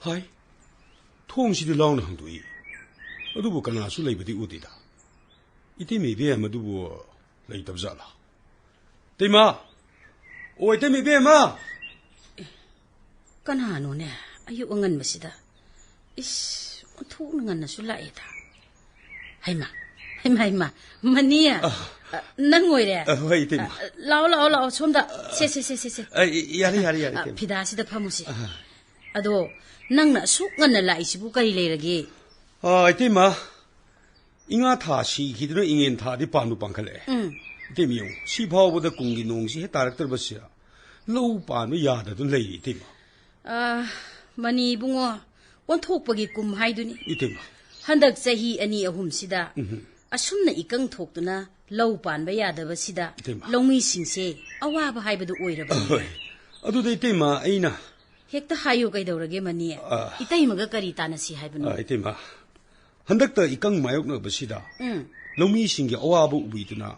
하이, 통시디 라우나 항도이. 어두부 까나수 레이버디 우디다. 이때 미비에 마두부 레이답자라. 대마, 오이 때 미비에 마. 까나노네, 아유 응은 마시다. 이씨, 통능은 나수 라이다. 하이마, 마니야. năng ngồi nè. Lão somda. Se. Yari. Pida sida phamusi. Ado nang na suk ngan la isibu kari leirage. Itima. Inga tha si hidro ingen tha di panu pangkhale. Itimiyo si phawboda kunggi nongsi he taraktar basia. Lo panu yada dun lei itima. Mani bungo onthokpagi kum haiduni. Itima. Handak chahi ani ahum sida. Asumna ikang thoktuna lau panba yadaba sida longmi singse awaba haibadu oiraba. Adu itima aina. Hekta hayo kaidawrage mani. Itaimaga kari tanasi haibanu. Itima. Handakta ikang mayokna basida. Longmi singi awaba ubiduna.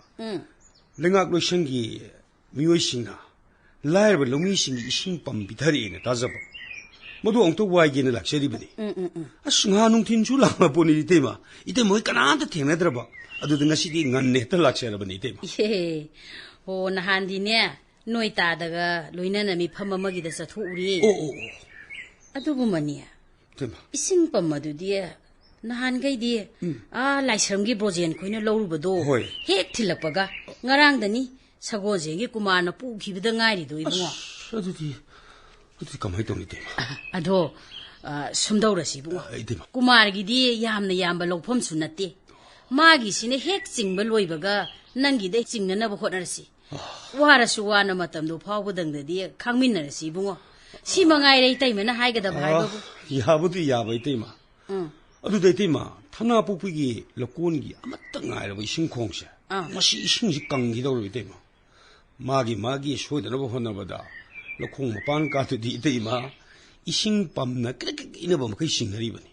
Lengak loisangi mioi singna. Lairba longmi singi ising pambithari ina tazaba. Madu ongto waigena laksari bani. Asungha nungtin chu lama poni itima. Itima kananta thengnadraba. Adu ngasidi nganne ta laksara bani itima. Ye. Ho nahandi ne noi ta daga loinana mi phamamagi da sathu uri. Adu bumani. Itima. Ising pamadu dia nahan gai di laisramgi brojen khoina lorubado hek thilakpaga ngarang dani sagoje gi kumana pu khibida ngairi do ibungo. Adu kamai tong itima. Ado sumdaurasi bungo. Kumargi di yamna yamba lokphom sunate. Magi sine hek chingba loibaga nangi de chingnana ba hotnarasi. Warasu wana matamdo phawbudang di khangminnarasi bungo. Si mangai rei taimana haigada bhaibabu. Yabudu yaba itima. Adu itima thana pupigi lokongi amatta ngairaba ising khongse. Masi isingsi kanggi dawro itima. Magi soidana ba honabada. Lokong mapan ka to di itima ising pamna krik inaba makai singhari bani.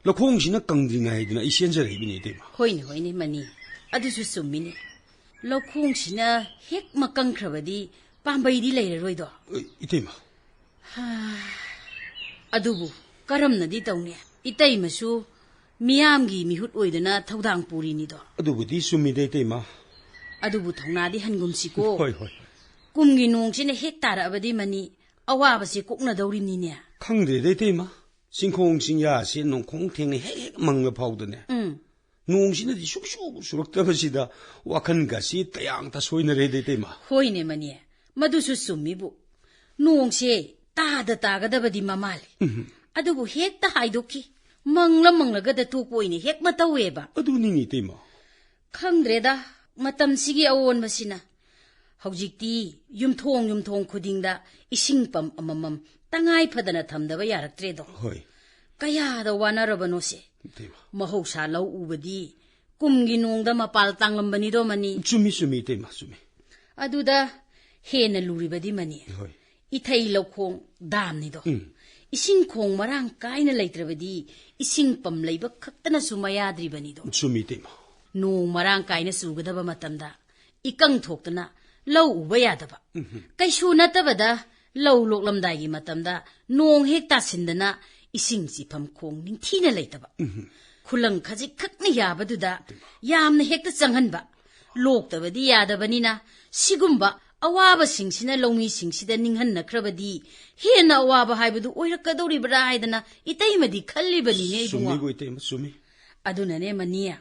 Lokong sina kangdringai dina isienja rei bini itima. Hoine mani. Adusu summini. Lokong sina hek makangkhrabadi pambai di leiraroido. Itima. Adubu karamna di tawne. Itaimasu miyamgi mihut oidana thaudang purini do. Adubu di summide itima. Adubu thongnadi hangumsiko. Hoi. Kumgi nungsina hek tarabadi mani awabasi kokna dawrimnine. Khangde de tema singkhong singya se nongkhong thengne hek mangla phawdane. Nungsina di suksu suraktabasida wakhan ga si tayang ta soina re de tema. Hoine mani madusu summibu. Nungse tagadabadi mamali. Adubu hek ta haidoki mangla da tupoine hek mataweba. Adu nini tema. Khangdreda matamsigi awon masina. Haujikti yumthong khudingda ising pam amamam tangai phadana thamdaba yaraktre do. Kaya da wanarabano se. Mahausa lau ubadi kumgi nongda mapal tanglambani do mani. Sumi tema sumi. Aduda hena luribadi mani. Ithai lokhong damni do. Ising khong marang kaina leitrabadi ising pam leiba khaktana sumayadri bani do. Sumi tema. Nong marang kaina sugadaba matamda ikang thoktana lau uba yadaba. Kaisu natabada lau loklamdagi matamda nong hek tasindana ising sipam khong ningthina leitaba. Khulang khaji khakna yabaduda yamna hekta changhanba. Loktabadi yadabanina sigumba awaba singsina longmi singsida ninghannakrabadi hena awaba haibadu oirakadoribra haidana itaimadi khallibani ne ibunga. Sumi go itema sumi. Adunane mania.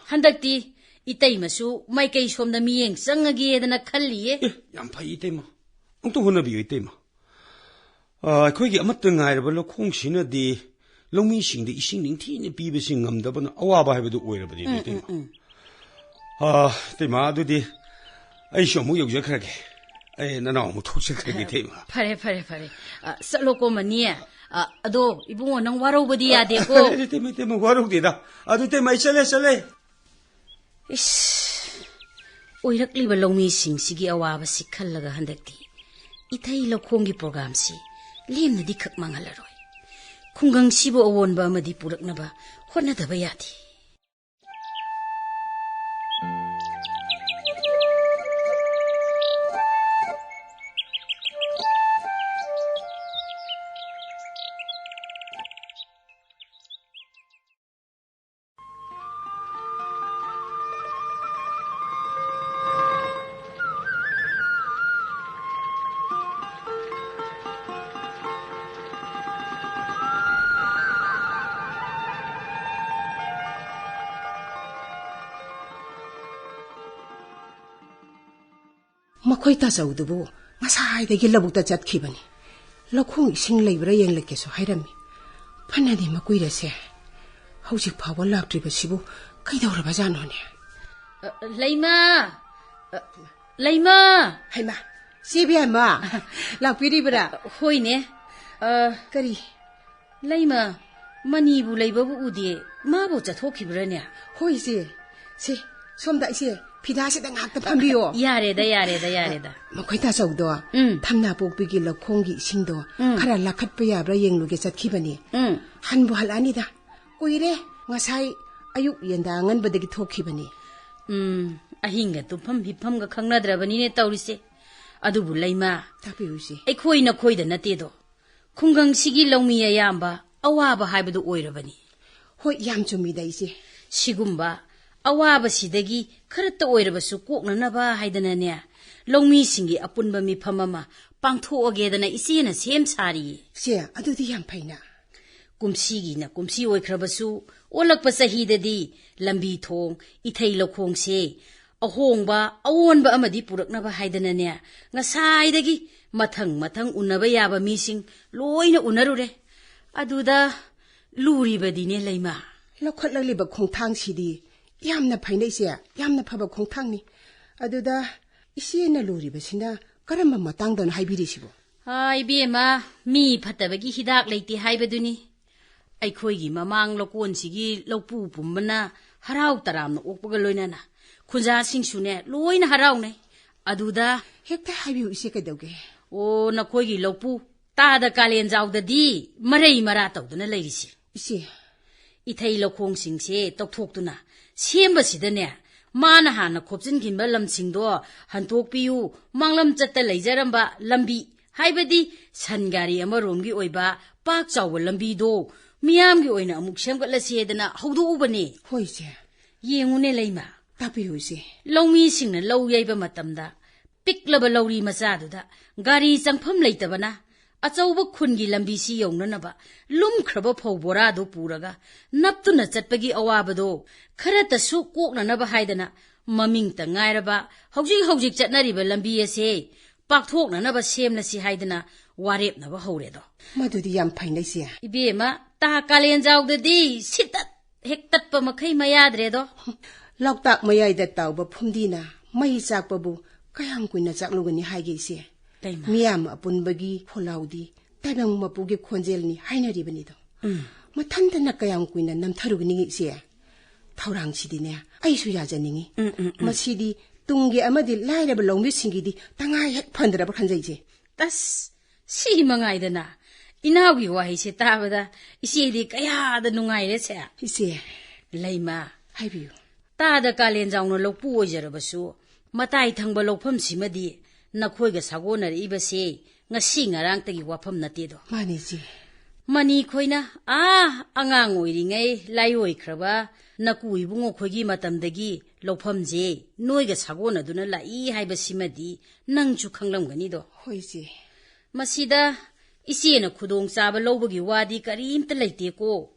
Handakti itaimasu maikei somda miyeng sangagedana khalliye. Yam phai itema. Ongto honabi itema. Khoigi amatta ngairaba lokhong sina di longmi singda ising ningthina pibasing ngamdabana awaba haibadu oirabadi itema. Tema adudi ai shomu yogjakrage. Ai nanaw mu thoksakrage tema. Phare. Saloko mania. Ado ibungo nang warobadi yade ko. Tema warogdida. Adu tema chale. Oirakliba longmi singsigi awaba sikhallaga handakti ithai lokhongi program si lemna dikhak manghalaroi khungang sibo awonba amadi puraknaba hotnadaba yadi. ꯃꯈꯣꯏ ꯇꯥꯆꯧꯗꯨꯕꯨ ꯉꯁꯥꯏꯗꯒꯤ ꯂꯧꯕꯨꯛꯇ ꯆꯠꯈꯤꯕꯅꯤ ꯂꯧꯈꯣꯡ ꯏꯁꯤꯡ ꯂꯩꯕ꯭ꯔꯥ ꯌꯦꯡꯂꯛꯀꯦꯁꯨ ꯍꯥꯏꯔꯝꯃꯤ ꯐꯅꯗꯤ ꯃꯀꯨꯏꯔꯁꯦ ꯍꯧꯖꯤꯛ ꯐꯥꯎꯕ ꯂꯥꯛꯇ꯭ꯔꯤꯕꯁꯤꯕꯨ ꯀꯩꯗꯧꯔꯕꯖꯥꯠꯅꯣꯅꯦ ꯂꯩꯃ ꯂꯩꯃ ꯍꯩꯃꯥ ꯆꯦꯕꯦꯝꯃ ꯂꯥꯛꯄꯤꯔꯤꯕ꯭ꯔꯥ ꯍꯣꯏꯅꯦ ꯀꯔꯤ ꯂꯩꯃ ꯃꯅꯤꯕꯨ ꯂꯩꯕꯕꯨ ꯎꯗꯦ ꯃꯥꯕꯨ ꯆꯠꯊꯣꯛꯈꯤꯕ꯭ꯔꯥꯅꯦ ꯍꯣꯏ ꯏꯆꯦ ꯁꯤ ꯁꯣꯝꯗ ꯏꯆꯦ ꯐꯤꯗꯥꯁꯤꯗ ꯉꯥꯛꯇ ꯐꯝꯕꯤꯌꯣ ꯌꯥꯔꯦꯗ ꯃꯈꯣꯏ ꯇꯥꯆꯧꯗꯣ ꯊꯝꯅꯥꯄꯣꯛꯄꯤꯒꯤ ꯂꯧꯈꯣꯡꯒꯤ ꯏꯁꯤꯡꯗꯣ ꯈꯔ ꯂꯥꯈꯠꯄ ꯌꯥꯕ꯭ꯔꯥ ꯌꯦꯡꯂꯨꯒꯦ ꯆꯠꯈꯤꯕꯅꯤ ꯍꯟꯕꯨ ꯍꯜꯂꯛꯑꯅꯤꯗ ꯀꯨꯏꯔꯦ ꯉꯁꯥꯏ ꯑꯌꯨꯛ ꯌꯦꯟꯗꯥ ꯑꯉꯟꯕꯗꯒꯤ ꯊꯣꯛꯈꯤꯕꯅꯤ ꯑꯍꯤꯡꯒ ꯇꯨꯝꯐꯝ ꯍꯤꯞꯐꯝꯒ ꯈꯪꯅꯗ꯭ꯔꯕꯅꯤꯅꯦ ꯇꯧꯔꯤꯁꯦ ꯑꯗꯨꯕꯨ ꯂꯩꯃ ꯇꯥꯛꯄꯤꯌꯨ ꯏꯆꯦ ꯑꯩꯈꯣꯏ ꯅꯈꯣꯏꯗ ꯅꯠꯇꯦꯗꯣ ꯈꯨꯡꯒꯪꯁꯤꯒꯤ ꯂꯧꯃꯤ ꯑꯌꯥꯝꯕ ꯑꯋꯥꯕ ꯍꯥꯏꯕꯗꯨ ꯑꯣꯏꯔꯕꯅꯤ ꯍꯣꯏ ꯌꯥꯝ ꯆꯨꯝꯃꯤꯗ ꯏꯆꯦ ꯁꯤꯒꯨꯝꯕ ꯑꯋꯥꯕꯁꯤꯗꯒꯤ ꯈꯔꯠꯇ ꯑꯣꯏꯔꯕꯁꯨ ꯀꯣꯛꯅꯅꯕ ꯍꯥꯏꯗꯅꯅꯦ ꯂꯧꯃꯤꯁꯤꯡꯒꯤ ꯑꯄꯨꯟꯕ ꯃꯤꯐꯝ ꯑꯃ ꯄꯥꯡꯊꯣꯛꯑꯒꯦꯗꯅ ꯏꯆꯦꯅ ꯁꯦꯝ ꯁꯥꯔꯤꯌꯦ ꯏꯆꯦ ꯑꯗꯨꯗꯤ ꯌꯥꯝ ꯐꯩꯅ ꯀꯨꯝꯁꯤꯒꯤꯅ ꯀꯨꯝꯁꯤ ꯑꯣꯏꯈ꯭ꯔꯕꯁꯨ ꯑꯣꯜꯂꯛꯄ ꯆꯍꯤꯗꯗꯤ ꯂꯝꯕꯤ ꯊꯣꯡ ꯏꯊꯩ ꯂꯧꯈꯣꯡꯁꯦ ꯑꯍꯣꯡꯕ ꯑꯑꯣꯟꯕ ꯑꯃꯗꯤ ꯄꯨꯔꯛꯅꯕ ꯍꯥꯏꯗꯅꯅꯦ ꯉꯁꯥꯏꯗꯒꯤ ꯃꯊꯪ ꯎꯟꯅꯕ ꯌꯥꯕ ꯃꯤꯁꯤꯡ ꯂꯣꯏꯅ ꯎꯟꯅꯔꯨꯔꯦ ꯑꯗꯨꯗ ꯂꯨꯔꯤꯕꯗꯤꯅꯦ ꯂꯩꯃ ꯂꯧꯈꯠꯂꯛꯂꯤꯕ ꯈꯣꯡꯊꯥꯡꯁꯤꯗꯤ ꯌꯥꯝꯅ ꯐꯩꯅ ꯏꯆꯦ ꯌꯥꯝꯅ ꯐꯕ ꯈꯣꯡꯊꯥꯡꯅꯤ ꯑꯗꯨꯗ ꯏꯆꯦꯅ ꯂꯨꯔꯤꯕꯁꯤꯅ ꯀꯔꯝꯕ ꯃꯇꯥꯡꯗꯅꯣ ꯍꯥꯏꯕꯤꯔꯤꯁꯤꯕꯣ ꯏꯕꯦꯝꯃ ꯃꯤ ꯐꯠꯇꯕꯒꯤ ꯍꯤꯗꯥꯛ ꯂꯩꯇꯦ ꯍꯥꯏꯕꯗꯨꯅꯤ ꯑꯩꯈꯣꯏꯒꯤ ꯃꯃꯥꯡ ꯂꯧꯀꯣꯟꯁꯤꯒꯤ ꯂꯧꯄꯨ ꯄꯨꯝꯕꯅ ꯍꯔꯥꯎ ꯇꯔꯥꯝꯅ ꯑꯣꯛꯄꯒ ꯂꯣꯏꯅꯅ ꯈꯨꯟꯖꯥꯁꯤꯡꯁꯨꯅꯦ ꯂꯣꯏꯅ ꯍꯔꯥꯎꯅꯩ ꯑꯗꯨꯗ ꯍꯦꯛꯇ ꯍꯥꯏꯕꯤꯌꯨ ꯏꯆꯦ ꯀꯩꯗꯧꯒꯦ ꯅꯈꯣꯏꯒꯤ ꯂꯧꯄꯨ ꯇꯥꯗ ꯀꯥꯂꯦꯟꯖꯥꯎꯗꯗꯤ ꯃꯔꯩ ꯃꯔꯥ ꯇꯧꯗꯨꯅ ꯂꯩꯔꯤꯁꯤ ꯏꯆꯦ ꯏꯊꯩ ꯂꯧꯈꯣꯡꯁꯤꯡꯁꯦ ꯇꯧꯊꯣꯛꯇꯨꯅ ꯁꯦꯝꯕꯁꯤꯗꯅꯦ ꯃꯥꯅ ꯍꯥꯟꯅ ꯈꯣꯞꯆꯤꯟꯈꯤꯕ ꯂꯝꯁꯤꯡꯗꯣ ꯍꯟꯇꯣꯛꯄꯤꯌꯨ ꯃꯥꯡꯂꯝ ꯆꯠꯇ ꯂꯩꯖꯔꯝꯕ ꯂꯝꯕꯤ ꯍꯥꯏꯕꯗꯤ ꯁꯟ ꯒꯥꯔꯤ ꯑꯃꯔꯣꯝꯒꯤ ꯑꯣꯏꯕ ꯄꯥꯛ ꯆꯥꯎꯕ ꯂꯝꯕꯤꯗꯣ ꯃꯤꯌꯥꯝꯒꯤ ꯑꯣꯏꯅ ꯑꯃꯨꯛ ꯁꯦꯝꯒꯠꯂꯁꯦꯗꯅ ꯍꯧꯗꯣꯛꯎꯕꯅꯦ ꯍꯣꯏ ꯏꯆꯦ ꯌꯦꯡꯉꯨꯅꯦ ꯂꯩꯃ ꯇꯥꯛꯄꯤꯌꯨ ꯏꯆꯦ ꯂꯧꯃꯤꯁꯤꯡꯅ ꯂꯧ ꯌꯩꯕ ꯃꯇꯝꯗ ꯄꯤꯛꯂꯕ ꯂꯧꯔꯤ ꯃꯆꯥꯗꯨꯗ ꯒꯥꯔꯤ ꯆꯪꯐꯝ ꯂꯩꯇꯕꯅ ꯑꯆꯧꯕ ꯈꯨꯟꯒꯤ ꯂꯝꯕꯤꯁꯤ ꯌꯧꯅꯅꯕ ꯂꯨꯝꯈ꯭ꯔꯕ ꯐꯧ ꯕꯣꯔꯥꯗꯨ ꯄꯨꯔꯒ ꯅꯞꯇꯨꯅ ꯆꯠꯄꯒꯤ ꯑꯋꯥꯕꯗꯣ ꯈꯔꯇꯁꯨ ꯀꯣꯛꯅꯅꯕ ꯍꯥꯏꯗꯅ ꯃꯃꯤꯡꯇ ꯉꯥꯏꯔꯕ ꯍꯧꯖꯤꯛ ꯆꯠꯅꯔꯤꯕ ꯂꯝꯕꯤ ꯑꯁꯦ ꯄꯥꯛꯊꯣꯛꯅꯅꯕ ꯁꯦꯝꯂꯁꯤ ꯍꯥꯏꯗꯅ ꯋꯥꯔꯦꯞꯅꯕ ꯍꯧꯔꯦꯗꯣ ꯃꯗꯨꯗꯤ ꯌꯥꯝ ꯐꯩꯅ ꯏꯆꯦ ꯏꯕꯦꯝꯃ ꯇꯥ ꯀꯥꯂꯦꯟꯖꯥꯎꯗꯗꯤ ꯁꯤꯇꯠ ꯍꯦꯛ ꯇꯠꯄ ꯃꯈꯩ ꯃꯌꯥꯗ꯭ꯔꯦꯗꯣ ꯂꯣꯛꯇꯥꯛ ꯃꯌꯥꯏꯗ ꯇꯥꯎꯕ ꯐꯨꯝꯗꯤꯅ ꯃꯩ ꯆꯥꯛꯄꯕꯨ ꯀꯌꯥꯝ ꯀꯨꯏꯅ ꯆꯥꯛꯂꯨꯒꯅꯤ ꯍꯥꯏꯒꯦ ꯏꯆꯦ ꯃꯤꯌꯥꯝ ꯑꯄꯨꯟꯕꯒꯤ ꯈꯣꯜꯂꯥꯎꯗꯤ ꯇꯥꯏꯕꯪ ꯃꯄꯨꯒꯤ ꯈꯣꯟꯖꯦꯜꯅꯤ ꯍꯥꯏꯅꯔꯤꯕꯅꯤꯗꯣ ꯃꯊꯟꯇꯅ ꯀꯌꯥꯝ ꯀꯨꯏꯅ ꯅꯝꯊꯔꯨꯒꯅꯤ ꯏꯆꯦ ꯊꯧꯔꯥꯡꯁꯤꯗꯤꯅꯦ ꯑꯩꯁꯨ ꯌꯥꯖꯅꯤꯡꯉꯤ ꯃꯁꯤꯗꯤ ꯇꯨꯡꯒꯤ ꯑꯃꯗꯤ ꯂꯥꯏꯔꯕ ꯂꯧꯃꯤꯁꯤꯡꯒꯤꯗꯤ ꯇꯉꯥꯏ ꯍꯦꯛ ꯐꯟꯗ꯭ꯔꯕ ꯈꯟꯖꯩꯁꯦ ꯁꯤ ꯃꯉꯥꯏꯗꯅ ꯏꯅꯥꯎꯒꯤ ꯋꯥꯍꯩꯁꯦ ꯇꯥꯕꯗ ꯏꯆꯦꯗꯤ ꯀꯌꯥꯗ ꯅꯨꯡꯉꯥꯏꯔꯦꯁꯦ ꯏꯆꯦ ꯂꯩꯃ ꯍꯥꯏꯕꯤꯌꯨ ꯇꯥꯗ ꯀꯥꯂꯦꯟꯖꯥꯎꯅ ꯂꯧꯄꯨ ꯑꯣꯏꯖꯔꯕꯁꯨ ꯃꯇꯥꯏ ꯊꯪꯕ ꯂꯧꯐꯝꯁꯤꯃꯗꯤ ꯅꯈꯣꯏꯒ ꯁꯥꯒꯣꯟꯅꯔꯛꯏꯕꯁꯦ ꯉꯁꯤ ꯉꯔꯥꯡꯇꯒꯤ ꯋꯥꯐꯝ ꯅꯠꯇꯦꯗꯣ ꯃꯥꯅꯤ ꯏꯆꯦ ꯃꯅꯤ ꯈꯣꯏꯅ ꯑꯉꯥꯡ ꯑꯣꯏꯔꯤꯉꯩ ꯂꯥꯏꯑꯣꯏꯈ꯭ꯔꯕ ꯅꯀꯨ ꯏꯕꯨꯡꯉꯣ ꯈꯣꯏꯒꯤ ꯃꯇꯝꯗꯒꯤ ꯂꯧꯐꯝꯁꯦ ꯅꯣꯏꯒ ꯁꯥꯒꯣꯟꯅꯗꯨꯅ ꯂꯥꯛꯏ ꯍꯥꯏꯕꯁꯤꯃꯗꯤ ꯅꯪꯁꯨ ꯈꯪꯂꯝꯒꯅꯤꯗꯣ ꯍꯣꯏ ꯏꯆꯦ ꯃꯁꯤꯗ ꯏꯆꯦꯅ ꯈꯨꯗꯣꯡꯆꯥꯕ ꯂꯧꯕꯒꯤ ꯋꯥꯗꯤ ꯀꯔꯤꯝꯇ ꯂꯩꯇꯦꯀꯣ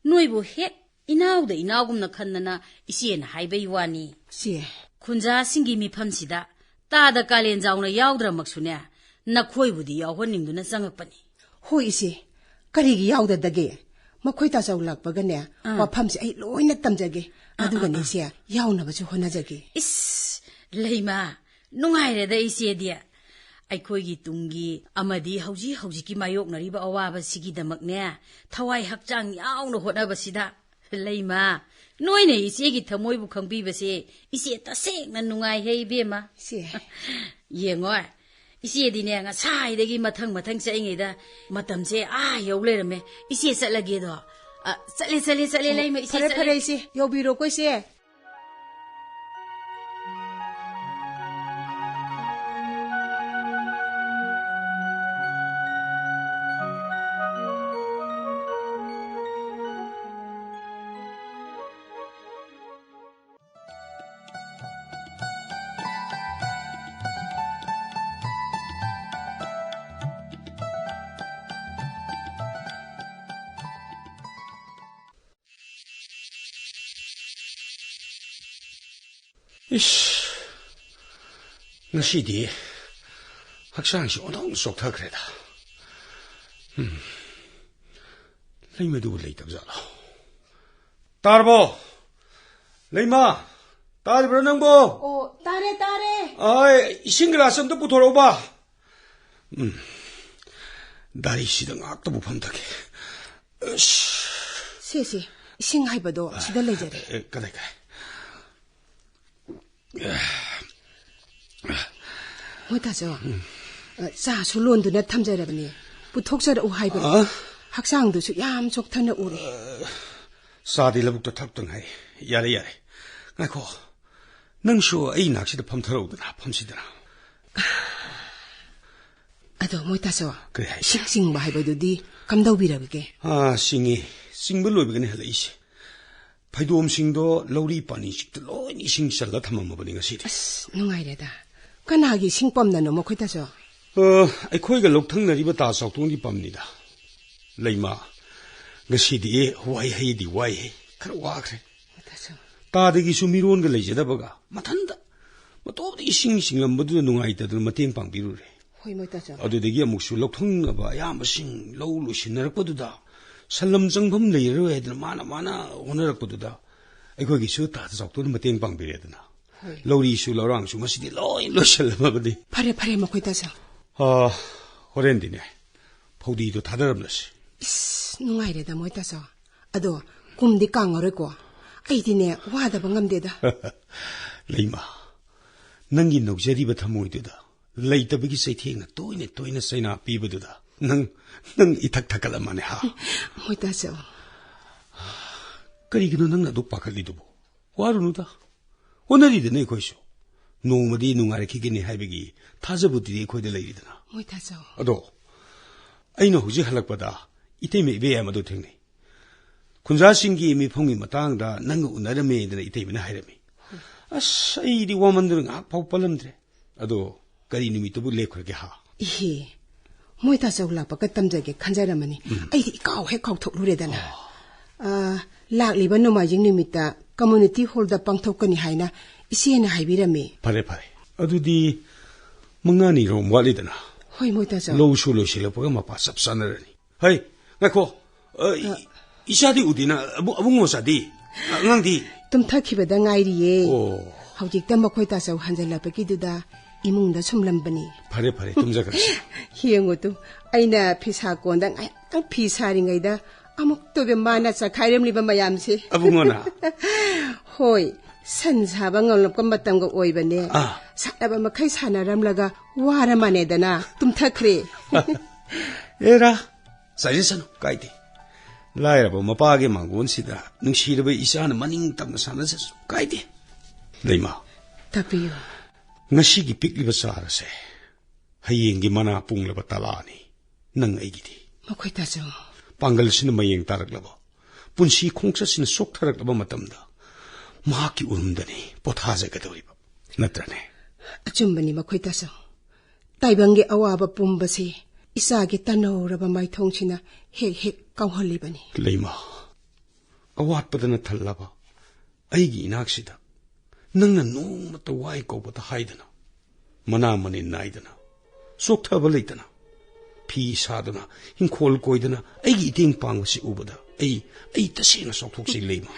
ꯅꯣꯏꯕꯨ ꯍꯦꯛ ꯏꯅꯥꯎꯒꯨꯝꯅ ꯈꯟꯗꯅ ꯏꯆꯦꯅ ꯍꯥꯏꯕꯩ ꯋꯥꯅꯤ ꯏꯆꯦ ꯈꯨꯟꯖꯥꯁꯤꯡꯒꯤ ꯃꯤꯐꯝꯁꯤꯗ ꯇꯥꯗ ꯀꯥꯂꯦꯟꯖꯥꯎꯅ ꯌꯥꯎꯗ꯭ꯔꯃꯛꯁꯨꯅꯦ ꯅꯈꯣꯏꯕꯨꯗꯤ ꯌꯥꯎꯍꯟꯅꯤꯡꯗꯨꯅ ꯆꯪꯉꯛꯄꯅꯤ ꯍꯣꯏ ꯏꯆꯦ ꯀꯔꯤꯒꯤ ꯌꯥꯎꯗꯗꯒꯦ ꯃꯈꯣꯏ ꯇꯥꯆꯧ ꯂꯥꯛꯄꯒꯅꯦ ꯋꯥꯐꯝꯁꯦ ꯑꯩ ꯂꯣꯏꯅ ꯇꯝꯖꯒꯦ ꯑꯗꯨꯒꯅꯦ ꯏꯆꯦ ꯌꯥꯎꯅꯕꯁꯨ ꯍꯣꯠꯅꯖꯒꯦ ꯂꯩꯃ ꯅꯨꯡꯉꯥꯏꯔꯦꯗ ꯏꯆꯦꯗꯤ ꯑꯩꯈꯣꯏꯒꯤ ꯇꯨꯡꯒꯤ ꯑꯃꯗꯤ ꯍꯧꯖꯤꯛꯀꯤ ꯃꯥꯌꯣꯛꯅꯔꯤꯕ ꯑꯋꯥꯕꯁꯤꯒꯤꯗꯃꯛꯅꯦ ꯊꯋꯥꯏ ꯍꯛꯆꯥꯡ ꯌꯥꯎꯅ ꯍꯣꯠꯅꯕꯁꯤꯗ ꯂꯩꯃ ꯅꯣꯏꯅ ꯏꯆꯦꯒꯤ ꯊꯃꯣꯏꯕꯨ ꯈꯪꯕꯤꯕꯁꯦ ꯏꯆꯦ ꯇꯁꯦꯡꯅ ꯅꯨꯡꯉꯥꯏꯍꯦ ꯏꯕꯦꯝꯃ ꯌꯦꯡꯉꯣ ꯏꯆꯦꯗꯤꯅꯦ ꯉꯁꯥꯏꯗꯒꯤ ꯃꯊꯪ ꯆꯠꯂꯤꯉꯩꯗ ꯃꯇꯝꯁꯦ ꯌꯧ ꯂꯩꯔꯝꯃꯦ ꯏꯆꯦ ꯆꯠꯂꯒꯦꯗꯣ ꯆꯠꯂꯦ ꯂꯩꯃ ꯏꯆꯦ ꯐꯔꯦ ꯏꯆꯦ ꯌꯧꯕꯤꯔꯣꯀꯣ ꯏꯆꯦ ngasi디 학상시 오동 쏙타 그래다. 레이마도 레이답자라. 따르보, 레이마, 따르브라 낭보. 따래. 아이, 싱글라썸도 부터러봐. 다리 시등 악도 못 밤다게. 세세, 싱하이버도 시달 레저래. 까다이. 뭐다죠? 자, 술론도나 탐자라버니. 부톡서라 우하이버니. 학상도수 얌 속타나 우리. 사디라북도 탑등하이. 야래. 아이고, 능쇼 에이 낚시도 밤터러오더나, 밤시더나. 아도 뭐다죠? 그래. 식싱 마이버도디 감다우비라그게. 싱불로비가네 할라이시. 파이도 옴싱도 러리 빠니식도 로니 싱살라 탐마모버니 ngasi디. 농아이래다. 까나기 싱범나 너무 거다죠? 아이코이가 록탕나리바 다석동디 빰니다. 레이마, ngasi디 와이헤이디 와이헤. 그래 와 그래. 뭐다죠? 따대기수 미로온가 레이제다버가 마탄다. 또디 싱싱함버도 농아이다들 마땡 빵비루래. 호이 뭐다죠? 어디대기 목수 록탕나바 야마싱 러울로 신나락버도다. 살럼정범 레이러 애들 많아 오늘락버도다. 아이코기수 다석동은 마땡 빵비래드나. 러리수 러랑수 마시디 로이 살람아버디. 파래 먹고 있다죠? 호렌디네. 포디도 다다름나시. 농아이래다 뭐다죠? 아도 곰디 깡어르고 아이디네 와다방 감대다. 레이마, 능기 녹제리바 타모이도다. 레이터비기 세이팅나 또이네 세이나 비버도다. 능 이탁탁갈라마네 하. 뭐다죠? 그리기는 능나 독박할리도보. 와르누다. 오늘이드네 거이쇼. 노무디 농아래 기기니 하이베기 타저부디리 거이들 레이리드나. 뭐다죠? 아도 아이노 후지 할락바다 이때미 베야마도 탱네. 군사신기 미풍미 마땅다 능가 운나르메이드나 이때미나 하이라미. 아이디 와만들은 악파우 빨람드레. 아도 까리 니미토부 레코르게 하. 이히 뭐다죠 올라빠 끝담자게 간자라마니. 아이디 까우해까우 톡루레다나. 락리바 노마징 니미따 커뮤니티 홀더 빵톡거니 하이나 이시에나 하이비라미. 파레. 아두디 멍나니로 뭐리드나. 호이 뭐다죠? 로우쇼로 실려보가 마파 쌉싸나라니. 하이, 나코, 이샤디 우디나, 아붕모사디, 앙디. tumthakibada ngairiye hawjikta makhoi ta saw hanjala pakiduda imungda sumlambani phare tumja kar hiengotu aina phisa kondang ang phisa ringaida amuk to be mana sa khairam liba mayamse abungona hoi san saba ngalop kam batam go oibane sakaba makhai sanaram laga wara manedana tumthakre era sajisan kaidi 라이라고 마빠게 망군시다 능시르베 이사는 마닝 땀나 사나서 까이디 레이마 답이요 ngasi기 픽리바 사라세 하이엔기 마나 뿡르바 탈라니 능 아이기디 마코이타죠 방글시는 마이엥 따르글라바 분시 콩사시는 속 타르글라바 마tamda 마키 우름다니 포타제가 되리바 나트라네 아줌바니 마코이타죠 타이방게 아와바 뿜바시 이사게 따노라바 마이통치나 핵 까울리바니 레이마 아왓바다나 탈라바 아이기 이낙시다 능나 노마타 와이 고보다 하이드나 마나마니 나이드나 속타발리드나 피사드나 흰콜 고이드나 아이기 이팅 방시 우보다 아이 따시나 속톡시 레이마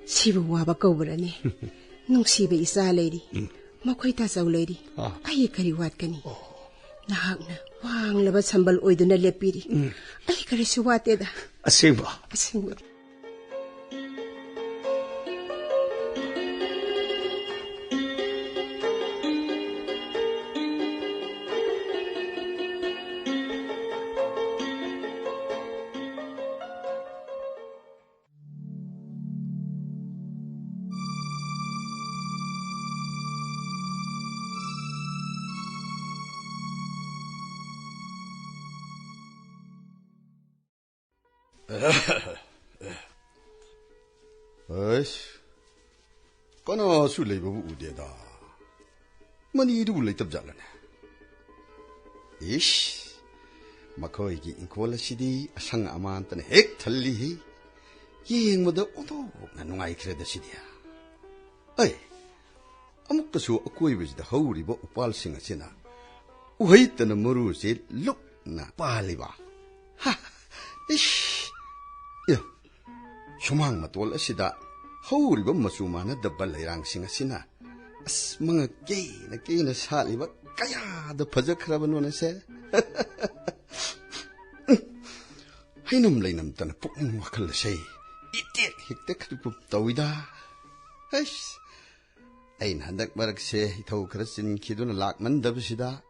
시부 와바 거브라니 농시베 이사 레이디 마코이타 자우 레이디 아이 카리 왓가니 나학나 왕라바 삼발 오이드나 레피리 아이 카리 수와테다 아생바 아이씨, 까나 술래이버부 우대다. 머니도 울레이답잘라네. 이씨, 마커이기 인콜라시디 아상 아만따네 핵 달리히 예행모도 오도 나 농아이 그래다시디야. 어이, ꯑꯃꯨꯛꯀꯁꯨ ꯑꯀꯣꯏꯕꯁꯤꯗ ꯍꯧꯔꯤꯕ ꯎꯄꯥꯜꯁꯤꯡ ꯑꯁꯤꯅ ꯎꯍꯩꯇꯅ ꯃꯔꯨꯁꯤ ꯂꯨꯞꯅ ꯄꯥꯜꯂꯤꯕ ꯏꯁ ꯁꯨꯃꯥꯡ ꯃꯇꯣꯜ ꯑꯁꯤꯗ ꯍꯧꯔꯤꯕ ꯃꯆꯨ ꯃꯥꯟꯅꯗꯕ ꯂꯩꯔꯥꯡꯁꯤꯡ ꯑꯁꯤꯅ ꯑꯁ ꯃꯉꯛ ꯀꯦꯅ ꯀꯦꯅ ꯁꯥꯠꯂꯤꯕ ꯀꯌꯥꯗ ꯐꯖꯈ꯭ꯔꯕꯅꯣꯅꯁꯦ ꯍꯩꯅꯝ ꯂꯩꯅꯝꯇꯅ ꯄꯨꯛꯅꯤꯡ ꯋꯥꯈꯜ ꯑꯁꯦ 이때 헥득 더위다. 아이씨, 아인 한dak 마락세 이토 그렇진 기도는 락만더브시다.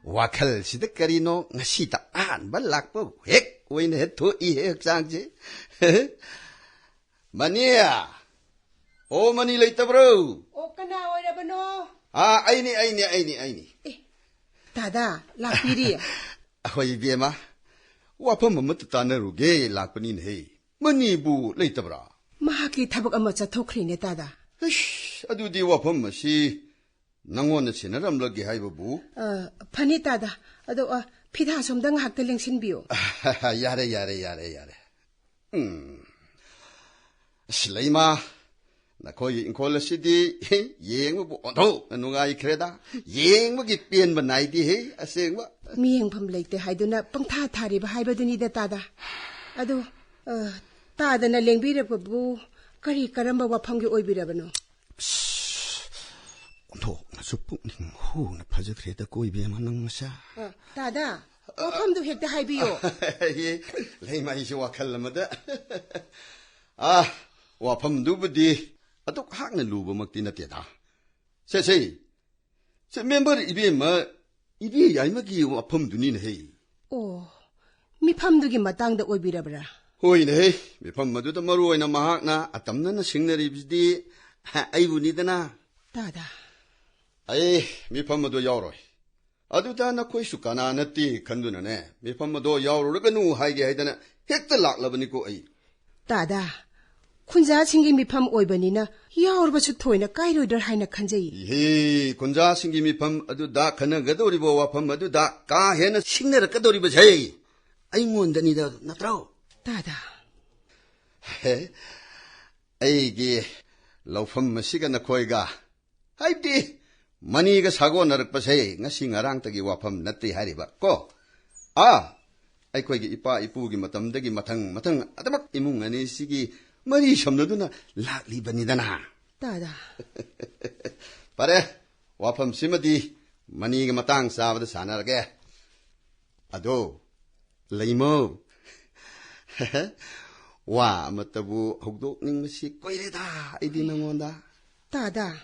와칼 시득거리노 시다 안발 락법 획 오이네 도 이핵상지. 마니야, 오머니 레이터브로. 오까나 오라버노. 아, 아이니. 다다 락비리. 아호이 비에마. 와펌 뭐부터 따내루게 락버니네. 머니부 레이터브라. 마하키 타복 아마 자토크리네 다다. 에이씨, 아두디 와펌 뭐시 낭원의 신을 하이버부. 파니 다다. 아도 피다 som당 학들링 신비오. 야래. 실레이마. 나 거기 인콜레시디 예행부 어도 누가이 그래다 예행부기 삐엔바 나이디 아생바 미행팜 레이테 하이두나 뻥타 타리바 하이버드니다 다다. 아도 따다나 랭비르버부 그리 까람바 와팜기 오이비라바노. 너 나수뿡닝 호나 파저 그래다 꼬이비에마 능마샤. 다다 와팜도 획다 하이비요. 예 레이마 이시 와칼라마다. 아 와팜 누부디 아또 학는 루버 먹디 나때다. 세세 멤버 이비 얄먹이 와팜 두니네 헤이. 오 미팜두기 마땅다 오이비라바라. 호이네 미팜 마두다 마루오이나 마학나 아땀나나 싱내리비디 아이부니드나. 다다. 아이 미팜 마두 야오로이. 아두다 나 코이수 까나 나띠 간두나네. 미팜 마두 야오로르가 누 하이게 하이다나 헥다 락라버니고 아이. 다다. 군자 신기 미팜 오이버니나 야오르바수 토이나 까이로이들 하이나 칸제이. 예, 군자 신기 미팜 아두다 가나가도리보 와팜 아두다 까해나 싱내라 까도리보 제이. 아이몬다니다 나트라오. 다다. 헤, 아이기 라우팜 마시가 나코이가 하이디 마니가 사고 나락바세 ngasi ngarang tagi 와팜 나띠 하리바 고. 아, 아이코이기 이빠 이쁘기 마tamdagi 마탕 아다막 이뭉 아니 시기 머리 섬너두나 락리바니다나. 다다. 빠레 와팜 시마디 마니가 마땅 사바다 사나르게. 아도 레이모. 와 맞다부 혹독닝 마시 꼬이레다 이디 능온다. 다다.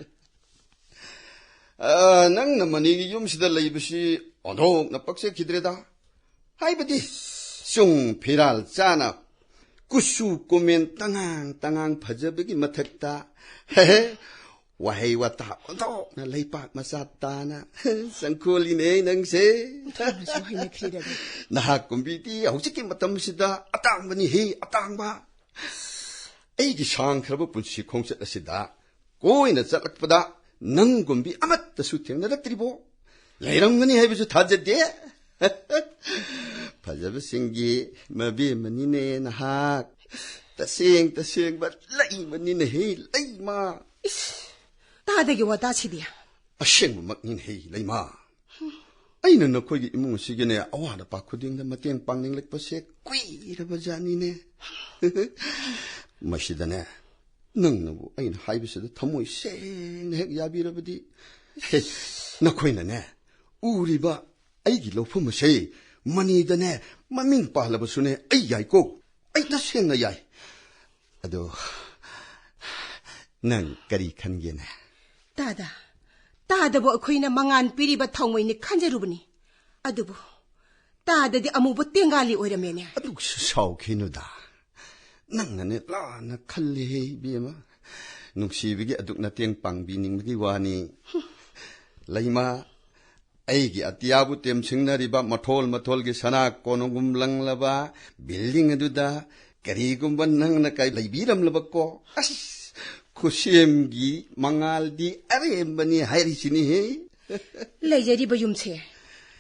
năng 마니기 юм시다 레이브시 어독 나 빡세 기드레다. 하이바디 숑 피랄 짜나 구수 꼬면 땅앙 파저벽이 맡았다. 헤헤 와헤이 왔다 어도 나 레이박 마사따나 상콜리네 능세. 나 꼼비디 혹시기 맡담시다 아땅바니 헤이 아땅바. 에이기 샹크라브 분시 콩셋 아시다. 고이나 짤락보다 능 꼼비 아맛다 수팅 나락드리보. 레이랑거니 해비주 다제데. 파자브 생기 마비 마니네 나학 따생 바 라이 마니네 헤이 라이마. 다대기 와 다치디야. 아셩 막닌 헤이 라이마. 아이는 너코기 이몽 시게네 아와다 바쿠딩다 마땡 빵닝 렉버세 꾸이라바자니네. 마시다네 능너부 아인 하이비스도 터모이 쌩핵 야비라바디. 너코이나네 우리바 아이기 로프무세 마니다네 마밍 팔라버수네 아이 야이고 아이다 생나 야이. 아도 난 까리 칸게네. 다다. 다다보 어코이나 망안 삐리바 텅모이니 칸제루브니. 아두부. 다다디 아무보 땡갈리 오이라메네. 아두 사오키누다. 낭나네 라나 칼리헤이 비에마. 눅시비기 아둑나 땡빵비닝기 와니. 라이마 아이기 아띠아부 땜싱나리바 마톨기 사나 꼬노금랑라바 빌딩 에두다 까리금바 낭나 까이 라이비람라바꼬. 아시 쿠시엠기 망알디 아레엠바니 하이리시니 헤. 레제리바 юм체.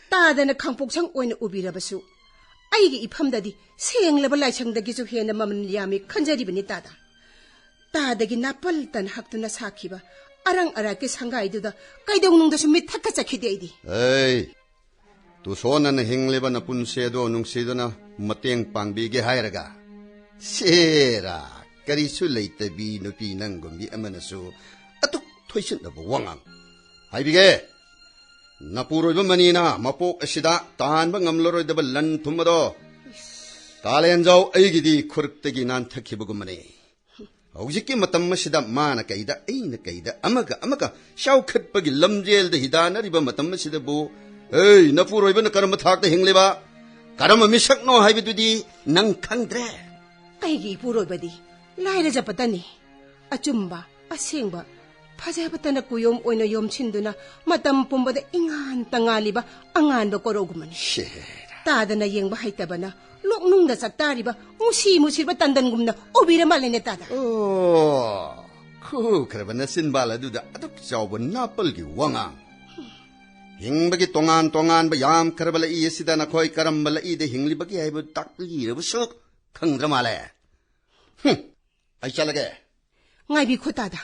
따다나 강폭창 오이나 우비라바수. 아이기 이팜다디 생라바 라이창다기주 헤나 마문리아미 컨자리바니 따다. 따다기 나팔단 학두나 사키바 아랑아랗게 상가이두다 까이동농다시 미탁가 짝히디아이디. 에이, 또 소나는 행레바나 분세도 농세도나 마땡 빵비게 하이라가. 세라, 까리수 레이터비 누비 난금비 아마나수 아뚝 토이신다보 왕앙. 아이비게, 나푸로이바 마니나 마폭 아시다 따한바 ngam로로이다바 란 툼마도 까렌자오 에이기디 쿠르뜨기 난 탁히보고마네. ꯍꯧꯖꯤꯛꯀꯤ ꯃꯇꯝ ꯑꯁꯤꯗ ꯃꯥꯅ ꯀꯩꯗ ꯑꯩꯅ ꯀꯩꯗ ꯑꯃꯒ ꯁꯥꯎꯈꯠꯄꯒꯤ ꯂꯝꯖꯦꯜꯗ ꯍꯤꯗꯥꯅꯔꯤꯕ ꯃꯇꯝ ꯑꯁꯤꯗꯕꯨ ꯑꯩ ꯅꯄꯨꯔꯣꯏꯕꯅ ꯀꯔꯝꯕ ꯊꯥꯛꯇ ꯍꯤꯡꯂꯤꯕ ꯀꯔꯝꯕ ꯃꯤꯁꯛꯅꯣ ꯍꯥꯏꯕꯗꯨꯗꯤ ꯅꯪ ꯈꯪꯗ꯭ꯔꯦ. ꯑꯩꯒꯤ ꯏꯄꯨꯔꯣꯏꯕꯗꯤ ꯂꯥꯏꯔꯖꯕꯇꯅꯤ. ꯑꯆꯨꯝꯕ ꯑꯁꯦꯡꯕ ꯐꯖꯕꯇꯅ ꯀꯨꯌꯣꯝ ꯑꯣꯏꯅ ꯌꯣꯝꯁꯤꯟꯗꯨꯅ ꯃꯇꯝ ꯄꯨꯝꯕꯗ ꯏꯉꯥꯟꯇ ꯉꯥꯜꯂꯤꯕ ꯑꯉꯥꯟꯕ ꯀꯣꯔꯧꯒꯨꯝꯕꯅꯤ. ꯇꯥꯗꯅ ꯌꯦꯡꯕ ꯍꯩꯇꯕꯅ ꯂꯣꯛꯅꯨꯡꯗ ꯆꯠꯇꯥꯔꯤꯕ ꯃꯨꯁꯤꯕ ꯇꯟꯗꯟꯒꯨꯝꯅ ꯎꯕꯤꯔ ꯃꯥꯜꯂꯦꯅꯦ ꯇꯥꯗ. ꯑꯣ, ꯈꯨꯈ꯭ꯔꯕ ꯅꯆꯤꯟꯕꯥꯜ ꯑꯗꯨꯗ ꯑꯗꯨꯛ ꯆꯥꯎꯕ ꯅꯥꯄꯜꯒꯤ ꯋꯥꯉꯥꯡ. ꯍꯤꯡꯕꯒꯤ ꯇꯣꯉꯥꯟꯕ ꯌꯥꯝꯈ꯭ꯔꯕ ꯂꯛꯏ ꯑꯁꯤꯗ ꯅꯈꯣꯏ ꯀꯔꯝꯕ ꯂꯛꯏꯗ ꯍꯤꯡꯂꯤꯕꯒꯦ ꯍꯥꯏꯕ ꯇꯥꯛꯄꯤꯔꯕꯁꯨ ꯈꯪꯗ꯭ꯔ ꯃꯥꯜꯂꯦ. ꯑꯩ ꯆꯠꯂꯒꯦ. ꯉꯥꯏꯕꯤꯈꯣ ꯇꯥꯗ.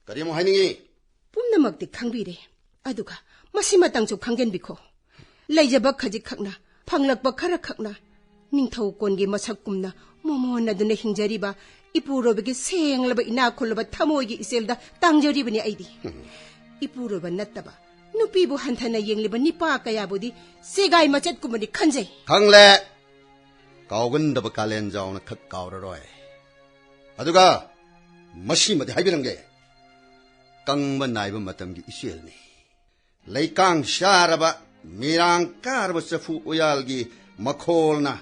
ꯀꯔꯤ ꯑꯃꯨꯛ ꯍꯥꯏꯅꯤꯡꯉꯤ? ꯄꯨꯝꯅꯃꯛꯇꯤ ꯈꯪꯕꯤꯔꯦ. ꯑꯗꯨꯒ ꯃꯁꯤꯃꯇꯪꯁꯨ ꯈꯪꯖꯟꯕꯤꯈꯣ. ꯂꯩꯖꯕ ꯈꯖꯤꯛꯈꯛꯅ ꯐꯪꯂꯛꯄ ꯈꯔꯈꯛꯅ ꯅꯤꯡꯊꯧꯀꯣꯟꯒꯤ ꯃꯁꯛꯀꯨꯝꯅ ꯃꯣꯃꯣꯟꯅꯗꯨꯅ ꯍꯤꯡꯖꯔꯤꯕ ꯏꯄꯨꯔꯣꯏꯕꯒꯤ ꯁꯦꯡꯂꯕ ꯏꯅꯥꯛ ꯈꯨꯜꯂꯕ ꯊꯃꯣꯏꯒꯤ ꯏꯆꯦꯜꯗ ꯇꯥꯡꯖꯔꯤꯕꯅꯤ ꯑꯩꯗꯤ. ꯏꯄꯨꯔꯣꯏꯕ ꯅꯠꯇꯕ ꯅꯨꯄꯤꯕꯨ ꯍꯟꯊꯅ ꯌꯦꯡꯂꯤꯕ ꯅꯤꯄꯥ ꯀꯌꯥꯕꯨꯗꯤ ꯁꯦꯒꯥꯏ ꯃꯆꯠꯀꯨꯝꯕꯅꯤ ꯈꯟꯖꯩ. ꯈꯪꯂꯦ. ꯀꯥꯎꯒꯟꯗꯕ ꯀꯥꯂꯦꯟꯖꯥꯎꯅ ꯈꯛ ꯀꯥꯎꯔꯔꯣꯏ. ꯑꯗꯨꯒ ꯃꯁꯤꯃꯗꯤ ꯍꯥꯏꯕꯤꯔꯝꯒꯦ. ꯀꯪꯕ ꯅꯥꯏꯕ ꯃꯇꯝꯒꯤ ꯏꯆꯦꯜꯅꯤ. ꯂꯩꯀꯥꯡ ꯁꯥꯔꯕ ꯃꯤꯔꯥꯡ ꯀꯥꯔꯕ ꯆꯐꯨ ꯎꯌꯥꯜꯒꯤ ꯃꯈꯣꯜꯅ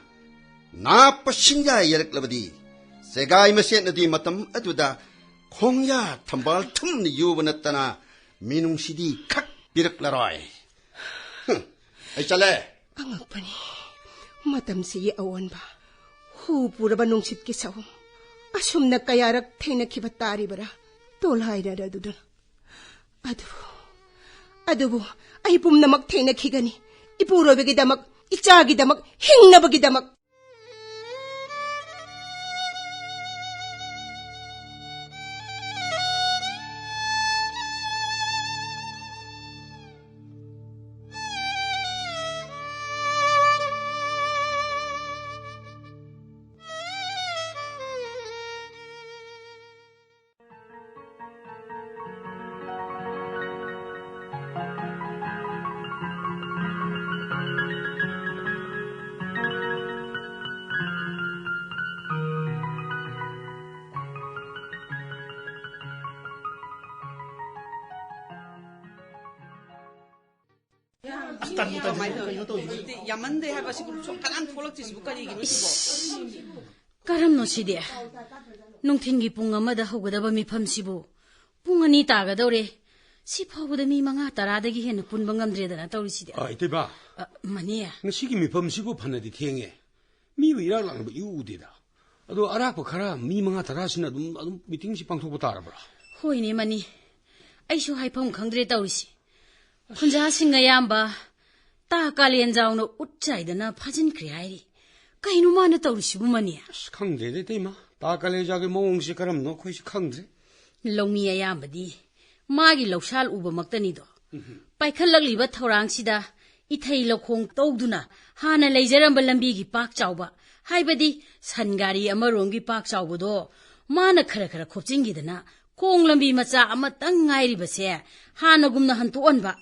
ꯅꯥꯞꯄ ꯁꯤꯡꯌꯥ ꯌꯦꯔꯛꯂꯕꯗꯤ ꯁꯦꯒꯥꯏ ꯃꯁꯦꯠꯅꯗꯤ ꯃꯇꯝ ꯑꯗꯨꯗ ꯈꯣꯡꯌꯥ ꯊꯝꯕꯥꯜ ꯊꯨꯝꯅ ꯌꯨꯕ ꯅꯠꯇꯅ ꯃꯤꯅꯨꯡꯁꯤꯗꯤ ꯈꯛ ꯄꯤꯔꯛꯂꯔꯣꯏ. ꯑꯩ ꯆꯠꯂꯦ. ꯑꯉꯛꯄꯅꯤ ꯃꯇꯝꯁꯤꯒꯤ ꯑꯑꯣꯟꯕ. ꯍꯨ ꯄꯨꯔꯕ ꯅꯨꯡꯁꯤꯠꯀꯤ ꯁꯍꯨꯝ ꯑꯁꯨꯝꯅ ꯀꯌꯥꯔꯛ ꯊꯦꯡꯅꯈꯤꯕ ꯇꯥꯔꯤꯕꯔꯥ ꯇꯣꯜꯍꯥꯏꯔꯔ ꯑꯗꯨꯗ. ꯑꯗꯨꯕꯨ ꯑꯩ ꯄꯨꯝꯅꯃꯛ ꯊꯦꯡꯅꯈꯤꯒꯅꯤ. ꯏꯄꯨꯔꯣꯏꯕꯒꯤꯗꯃꯛ, 이짜기다막 행나버기다막. 야만데 해봐시고 좀 가난 톨럭지시고 까리기는 시고. 까람노 시대. 농팅기 뿡아마다 허그다바 미팜시부. 뿡아니 따가더래. 시파보다 미망아 따라다기 해는 분방감드레다나 떠오르시대. 아, 이때봐. 마니야. 시기 미팜시부 판나디 탱해. 미부 일하려는 거 이우디다. 아도 알아보 가라 미망아 따라시나 좀 미팅시 방송부 따라봐라. 호이네 마니. 아이쇼 하이팜 강드레 떠오르시. 혼자 하신가 얌바. 따까리엔자우노 웃자이드나 파진 그래야리. 까이노마나 떠오르시부 마니야. 강드레 대마. 따까리자게 몽시 가람 너 코이시 강드레. 롱미야 얌바디. 마기 럭샬 우버막다니도. 빠이칼락리바 타우랑시다. 이타이 럭콩 떠우두나. 하나 레이저람바 람비기 빡자우바. 하이바디 산가리 아마롱기 빡자우보도. 마나 카라카라 콥징기드나. 콩 람비 마짜 아마땅 ngairibase 하나굼나 한토언바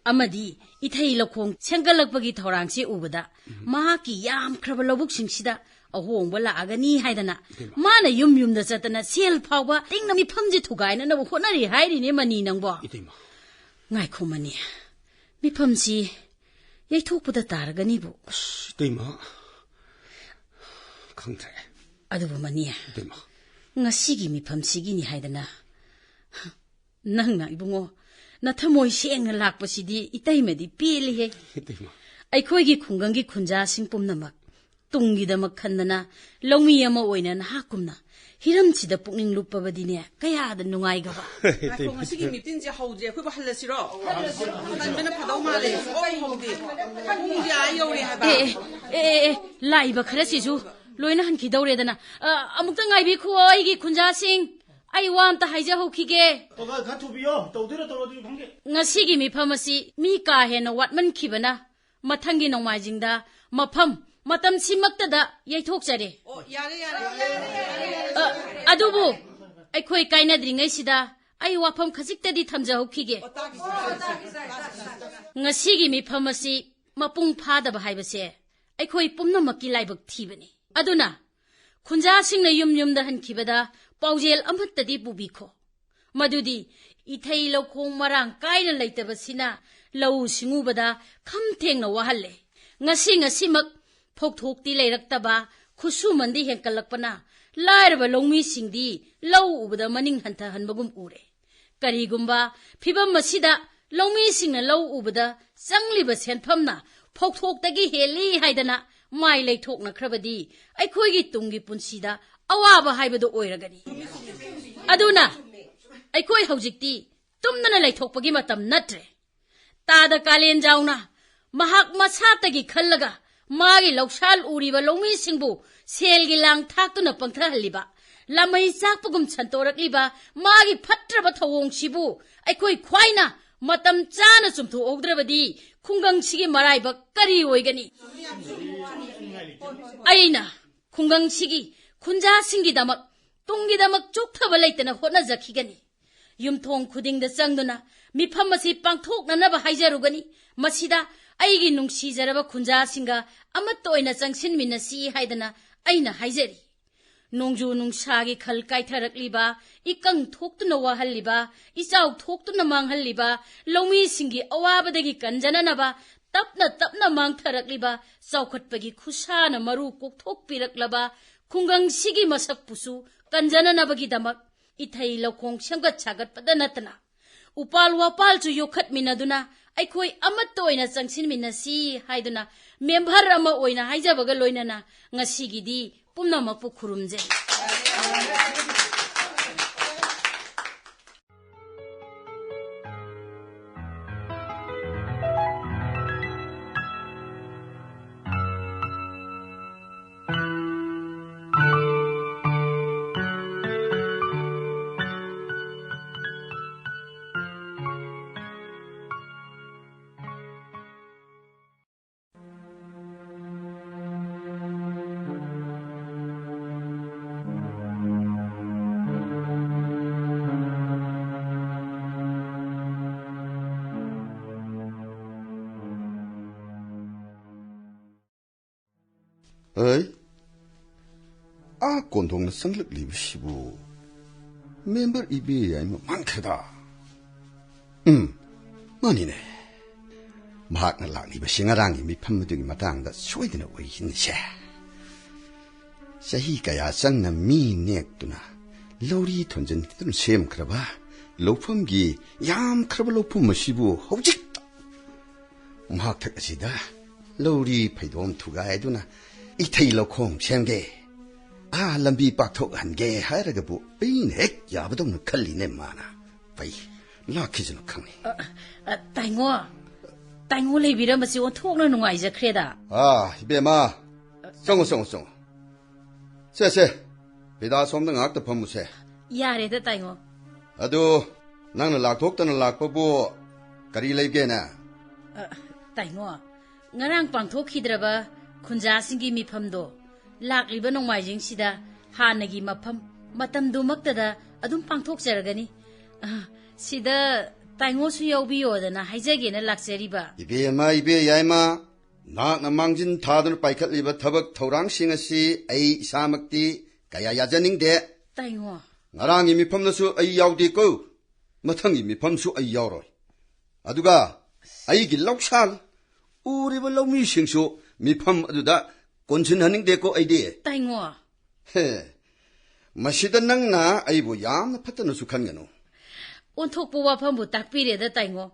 아마디 이타이 럭콩 생갈락바기 타우랑시 우버다. 마하키 얌크라바 러북싱시다. ꯑꯍꯣꯡꯕ ꯂꯥꯛꯑꯒꯅꯤ ꯍꯥꯏꯗꯅ ꯃꯥꯅ ꯌꯨꯝꯗ ꯆꯠꯇꯅ ꯁꯦꯜ ꯐꯥꯎꯕ ꯇꯤꯡꯅ ꯃꯤꯐꯝꯁꯦ ꯊꯨꯒꯥꯏꯅꯅꯕ ꯍꯣꯠꯅꯔꯤ ꯍꯥꯏꯔꯤꯅꯦ ꯃꯅꯤ ꯅꯪꯕꯣ. 이때마. ꯉꯥꯏꯈꯣ ꯃꯅꯤ. ꯃꯤꯐꯝꯁꯤ ꯌꯩꯊꯣꯛꯄꯗ ꯇꯥꯔꯒꯅꯤꯕꯨ. 이때마. 강드레. ꯑꯗꯨꯕꯨ ꯃꯅꯤ. 이때마. ꯉꯁꯤꯒꯤ ꯃꯤꯐꯝꯁꯤꯒꯤ니 ꯍꯥꯏꯗꯅ ꯅꯪꯅ 이붕어 나타모이 ꯁꯦꯡꯅ ꯂꯥꯛꯄꯁꯤꯗꯤ 이때이메디 ꯄꯦꯜꯂꯤꯍꯦ. 이때마. ꯑꯩꯈꯣꯏꯒꯤ ꯈꯨꯡꯒꯪꯒꯤ ꯈꯨꯟꯖꯥꯁꯤꯡ ꯄꯨꯝꯅꯃꯛ ꯇꯨꯡꯒꯤꯗꯃꯛ ꯈꯟꯗꯅ ꯂꯧꯃꯤ ꯑꯃ ꯑꯣꯏꯅ ꯅꯍꯥꯛꯀꯨꯝꯅ ꯍꯤꯔꯝꯁꯤꯗ ꯄꯨꯛꯅꯤꯡ ꯂꯨꯞꯄꯕꯗꯤꯅꯦ ꯀꯌꯥꯗ ꯅꯨꯡꯉꯥꯏꯒꯕ. ꯉꯥꯏꯈꯣ ꯉꯁꯤꯒꯤ ꯃꯤꯇꯤꯡꯁꯦ ꯍꯧꯗ꯭ꯔꯤ ꯑꯩꯈꯣꯏꯕꯨ ꯍꯜꯂꯁꯤꯔꯣ? ꯍꯟꯕꯅ ꯐꯗꯧ ꯃꯥꯜꯂꯦ. ꯍꯧꯗꯦ. ꯄꯨꯡꯗꯤ ꯑꯥ ꯌꯧꯔꯦ ꯍꯥꯏꯕ. ꯂꯥꯛꯏꯕ ꯈꯔꯁꯤꯁꯨ ꯂꯣꯏꯅ ꯍꯟꯈꯤꯗꯧꯔꯦꯗꯅ. ꯑꯃꯨꯛꯇ ꯉꯥꯏꯕꯤꯈꯣ ꯑꯩꯒꯤ ꯈꯨꯟꯖꯥꯁꯤꯡ. ꯑꯩ ꯋꯥ ꯑꯝꯇ ꯍꯥꯏꯖꯍꯧꯈꯤꯒꯦ ꯊꯨꯕꯤꯌꯣ ꯇꯧꯗꯣꯏꯔꯥ ꯇꯧꯔꯣꯏꯗꯣꯏꯔꯥ ꯈꯪꯗꯦ ꯉꯁꯤꯒꯤ ꯃꯤꯐꯝ ꯑꯁꯤ ꯃꯤ ꯀꯥ ꯍꯦꯟꯅ ꯋꯥꯠꯃꯟꯈꯤꯕꯅ ꯃꯊꯪꯒꯤ ꯅꯣꯡꯃꯥꯏꯖꯤꯡꯗ ꯃꯐꯝ ꯃꯇꯝ ꯁꯤꯃꯛꯇꯗ ꯌꯩꯊꯣꯛꯆꯔꯦ ꯑꯣ ꯌꯥꯔꯦ ꯌꯥꯔꯦ ꯑꯗꯨꯕꯨ ꯑꯩꯈꯣꯏ ꯀꯥꯏꯅꯗ꯭ꯔꯤꯉꯩꯁꯤꯗ ꯑꯩ ꯋꯥꯐꯝ ꯈꯖꯤꯛꯇꯗꯤ ꯊꯝꯖꯍꯧꯈꯤꯒꯦ ꯉꯁꯤꯒꯤ ꯃꯤꯐꯝ ꯑꯁꯤ ꯃꯄꯨꯡ ꯐꯥꯗꯕ ꯍꯥꯏꯕꯁꯦ ꯑꯩꯈꯣꯏ ꯄꯨꯝꯅꯃꯛꯀꯤ ꯂꯥꯏꯕꯛ ꯊꯤꯕꯅꯤ ꯑꯗꯨꯅ ꯈꯨꯟꯖꯥꯁꯤꯡꯅ ꯌꯨꯝ ꯌꯨꯝꯗ ꯍꯟꯈꯤꯕꯗ ꯄꯥꯎꯖꯦꯜ ꯑꯃꯠꯇꯗꯤ ꯄꯨꯕꯤꯈꯣ ꯃꯗꯨꯗꯤ ꯏꯊꯩ ꯂꯧꯈꯣꯡ ꯃꯔꯥꯡ ꯀꯥꯏꯅ ꯂꯩꯇꯕꯁꯤꯅ ꯂꯧꯎ ꯁꯤꯡꯎꯕꯗ ꯈꯝ ꯊꯦꯡꯅ ꯋꯥꯍꯜꯂꯦ ꯉꯁꯤꯃꯛ ꯐꯧꯊꯣꯛꯇꯤ ꯂꯩꯔꯛꯇꯕ ꯈꯨꯠꯁꯨꯃꯟꯗꯤ ꯍꯦꯟꯀꯠꯂꯛꯄꯅ ꯂꯥꯏꯔꯕ ꯂꯧꯃꯤꯁꯤꯡꯗꯤ ꯂꯧ ꯎꯕꯗ ꯃꯅꯤꯡ ꯍꯟꯊꯍꯟꯕꯒꯨm ꯎꯔꯦ ꯀꯔꯤꯒꯨꯝꯕ ꯐꯤꯚꯝ ꯑꯁꯤꯗ ꯂꯧꯃꯤꯁꯤꯡꯅ ꯂꯧ ꯎꯕꯗ ꯆꯪꯂꯤꯕ ꯁꯦꯟꯐꯝꯅ ꯐꯧꯊꯣꯛꯇꯒꯤ ꯍꯦꯜꯂꯤ ꯍꯥꯏꯗꯅ ꯃꯥꯏ ꯂꯩꯊꯣꯛꯅꯈ꯭ꯔꯕꯗꯤ ꯑꯩꯈꯣꯏꯒꯤ ꯇꯨꯡꯒꯤ ꯄꯨꯟꯁꯤꯗ ꯑꯋꯥꯕ ꯍꯥꯏꯕꯗꯨ ꯑꯣꯏꯔꯒꯅꯤ ꯑꯗꯨꯅ ꯑꯩꯈꯣꯏ ꯍꯧꯖꯤꯛꯇꯤ ꯇꯨꯝꯗꯅ ꯂꯩꯊꯣꯛꯄꯒꯤ ꯃꯇꯝ ꯅꯠꯇ꯭ꯔꯦ ꯇꯥꯗ ꯀꯥꯂꯦꯟꯖꯥꯎꯅ ꯃꯍꯥꯛ ꯃꯁꯥꯇꯒꯤ ꯈꯜꯂꯒ ꯃꯥꯒꯤ ꯂꯧꯁꯥꯜ ꯎꯔꯤꯕ ꯂꯧꯃꯤꯁꯤꯡꯕꯨ ꯁꯦꯜꯒꯤ ꯂꯥꯡ ꯊꯥꯛꯇꯨꯅ ꯄꯪꯊꯍꯜꯂꯤꯕ ꯂꯃꯩ ꯆꯥꯛꯄꯒꯨꯝ ꯁꯟꯇꯣꯔꯛꯂꯤꯕ ꯃꯥꯒꯤ ꯐꯠꯇ꯭ꯔꯕ ꯊꯧꯑꯣꯡꯁꯤꯕꯨ ꯑꯩꯈꯣꯏ ꯈ꯭ꯋꯥꯏꯅ ꯃꯇꯝ ꯆꯥꯅ ꯆꯨꯝꯊꯣꯛꯍꯧꯗ꯭ꯔꯕꯗꯤ ꯈꯨꯡꯒꯪꯁꯤꯒꯤ ꯃꯔꯥꯏꯕꯛ ꯀꯔꯤ ꯑꯣꯏꯒꯅꯤ ꯑꯩꯅ ꯈꯨꯡꯒꯪꯁꯤꯒꯤ ꯈꯨꯟꯖꯥꯁꯤꯡꯒꯤꯗꯃꯛ ꯇꯨꯡꯒꯤꯗꯃꯛ ꯆꯣꯛꯊꯕ ꯂꯩꯇꯅ ꯍꯣꯠꯅꯖꯈꯤꯒꯅꯤ ꯌꯨꯝꯊꯣꯡ ꯈꯨꯗꯤꯡꯗ ꯆꯪꯗꯨꯅ ꯃꯤꯐꯝ ꯑꯁꯤ ꯄꯥꯡꯊꯣꯛꯅꯅꯕ ꯍꯥꯏꯖꯔꯨꯒꯅꯤ ꯃꯁꯤꯗ ꯑꯩꯒꯤ ꯅꯨꯡꯁꯤꯖꯔꯕ ꯈꯨꯟꯖꯥꯁꯤꯡꯒ ꯑꯃꯠꯇ ꯑꯣꯏꯅ ꯆꯪꯁꯤꯟꯃꯤꯟꯅꯁꯤ ꯍꯥꯏꯗꯅ ꯑꯩꯅ ꯍꯥꯏꯖꯔꯤ ꯅꯣꯡꯖꯨ ꯅꯨꯡꯁꯥꯒꯤ ꯈꯜ ꯀꯥꯏꯊꯔꯛꯂꯤꯕ ꯏꯀꯪ ꯊꯣꯛꯇꯨꯅ ꯋꯥꯍꯜꯂꯤꯕ ꯏꯆꯥꯎ ꯊꯣꯛꯇꯨꯅ ꯃꯥꯡꯍꯜꯂꯤꯕ ꯂꯧꯃꯤꯁꯤꯡꯒꯤ ꯑꯋꯥꯕꯗꯒꯤ ꯀꯟꯖꯅꯅꯕ ꯇꯞꯅ ꯇꯞꯅ ꯃꯥꯡꯊꯔꯛꯂꯤꯕ ꯆꯥꯎꯈꯠꯄꯒꯤ ꯈꯨꯁꯥꯅ ꯃꯔꯨ ꯀꯣꯛꯊꯣꯛꯄꯤꯔꯛꯂꯕ ꯈꯨꯡꯒꯪꯁꯤꯒꯤ ꯃꯁꯛꯄꯨꯁꯨ ꯀꯟꯖꯅꯅꯕꯒꯤꯗꯃꯛ ꯏꯊꯩ ꯂꯧꯈꯣꯡ ꯁꯦꯝꯒꯠ ꯁꯥꯒꯠꯄꯗ ꯅꯠꯇꯅ ꯎꯄꯥꯜ ꯋꯥꯄꯥꯜꯁꯨ ꯌꯣꯛꯈꯠꯃꯤꯟꯅꯗꯨꯅ ꯑꯩꯈꯣꯏ ꯑꯃꯠꯇ ꯑꯣꯏꯅ ꯆꯪꯁꯤꯟꯃꯤꯟꯅꯁꯤ ꯍꯥꯏꯗꯨꯅ ꯃꯦꯝꯕꯔ ꯑꯃ ꯑꯣꯏꯅ ꯍꯥꯏꯖꯕꯒ ꯂꯣꯏꯅꯅ ꯉꯁꯤꯒꯤꯗꯤ ꯄꯨꯝꯅꯃꯛꯄꯨ ꯈꯨꯔꯨꯝꯖꯩ ꯑꯩ ꯀꯣꯟꯊꯣꯡꯅ ꯆꯪꯂꯛꯂꯤꯕꯁꯤꯕꯨ ꯃꯦꯝꯕꯔ 이be ꯌꯥꯏꯃ ꯃꯥꯡꯈ꯭ꯔꯦꯗ ꯃꯥꯅꯤꯅꯦ ꯃꯍꯥꯛꯅ ꯂꯥꯛꯂꯤꯕꯁꯤ ꯉꯔꯥꯡꯒꯤ ꯃꯤꯐꯝ ꯑꯗꯨꯒꯤ ꯃꯇꯥꯡꯗ ꯁꯣꯏꯗꯅ ꯑꯣꯏꯈꯤꯅꯤꯁꯦ ꯆꯍꯤ ꯀꯌꯥ ꯆꯪꯅ ꯃꯤ ꯅꯦꯛꯇꯨꯅ ꯂꯧꯔꯤ ꯊꯣꯟꯖꯤꯟꯗꯨꯅ ꯁꯦꯝꯈ꯭ꯔꯕ ꯂꯧꯐꯝꯒꯤ ꯌꯥꯝꯈ꯭ꯔꯕ ꯂꯧꯐꯝ ꯑꯁꯤꯕꯨ ꯍꯧꯖꯤꯛꯇ ꯃꯍꯥꯛꯊꯛ ꯑꯁꯤꯗ ꯂꯧꯔꯤ ꯐꯩꯗꯣꯝ ꯊꯨꯒꯥꯏꯗꯨꯅ 이태이 ꯂꯧꯈꯣꯡ ꯁꯦꯝꯒꯦ ꯂꯝꯕꯤ ꯄꯥꯛꯊꯣꯛꯍꯟꯒꯦ ꯍꯥꯏꯔꯒꯕꯨ ꯑꯩꯅ ꯍꯦꯛ ꯌꯥꯕꯗꯧꯅ ꯈꯜꯂꯤꯅꯦ ꯃꯥꯅ ꯐꯩ ꯂꯥꯛꯈꯤꯁꯅꯨ ꯈꯪꯉꯤ ꯇꯥꯏꯉꯣ ꯂꯩꯕꯤꯔꯝꯕꯁꯤ ꯑꯣꯟꯊꯣꯛꯅ ꯅꯨꯡꯉꯥꯏꯖꯈ꯭ꯔꯦꯗ 이베마 ꯆꯪꯉꯣ ꯁꯦ ꯕꯤꯗꯥ ꯁꯣꯝꯗ ꯉꯥꯛꯇ ꯐꯝꯃꯨꯁꯦ ꯌꯥꯔꯦꯗ ꯇꯥꯏꯉꯣ ꯑꯗꯨ ꯅꯪꯅ ꯂꯥꯛꯊꯣꯛꯇꯅ ꯂꯥꯛꯄꯕꯨ ꯀꯔꯤ ꯂꯩꯒꯦꯅ ꯇꯥꯏꯉꯣ ꯉꯔꯥꯡ ꯄꯥꯡꯊꯣꯛꯈꯤꯗ꯭ꯔꯕ ꯈꯨꯟꯖꯥꯁꯤꯡꯒꯤ ꯃꯤꯐꯝꯗꯣ ꯂꯥꯛꯂꯤꯕ ꯅꯣꯡꯃꯥꯏꯖꯤꯡꯁꯤꯗ ꯍꯥꯟꯅꯒꯤ ꯃꯇꯝꯗꯨꯃꯛꯇꯗ ꯑꯗꯨꯝ ꯄꯥꯡꯊꯣꯛꯆꯔꯒꯅꯤ ꯁꯤꯗ ꯇꯥꯏꯉꯣꯁꯨ ꯌꯥꯎꯕꯤꯌꯣꯗꯅ ꯍꯥꯏꯖꯒꯦꯅ ꯂꯥꯛꯆꯔꯤꯕ 이베 야이마 ꯅꯍꯥꯛꯅ ꯃꯥꯡꯖꯤꯟ ꯊꯥꯗꯨꯅ ꯄꯥꯏꯈꯠꯂꯤꯕ ꯊꯕꯛ ꯊꯧꯔꯥꯡꯁꯤꯡ ꯑꯁꯤ ꯑꯩ ꯏꯁꯥꯃꯛꯇꯤ ꯀꯌꯥ ꯌꯥꯖꯅꯤꯡꯗꯦ ꯇꯥꯏꯉꯣ ꯉꯔꯥꯡꯒꯤ ꯃꯤꯐꯝꯗꯁꯨ ꯑꯩ ꯌꯥꯎꯗꯦꯀꯣ ꯃꯊꯪꯒꯤ ꯃꯤꯐꯝꯁꯨ ꯑꯩ ꯌꯥꯎꯔꯣꯏ ꯑꯗꯨꯒ ꯑꯩꯒꯤ ꯂꯧꯁꯥꯜ ꯎꯔꯤꯕ ꯂꯧꯃꯤꯁꯤꯡꯁꯨ ꯃꯤꯐꯝ ꯑꯗꯨꯗ ꯀꯣꯟꯁꯤꯟꯍꯟꯅꯤꯡꯗꯦꯀꯣ ꯑꯩꯗꯤ ꯇꯥꯏꯉꯣ ꯃꯁꯤꯗ ꯅꯪꯅ ꯑꯩꯕꯨ ꯌꯥꯝꯅ ꯐꯠꯇꯅꯁꯨ ꯈꯟꯒꯅꯨ ꯑꯣꯟꯊꯣꯛꯄ ꯋꯥꯐꯝꯕꯨ ꯇꯥꯛꯄꯤꯔꯦꯗ ꯇꯥꯏꯉꯣ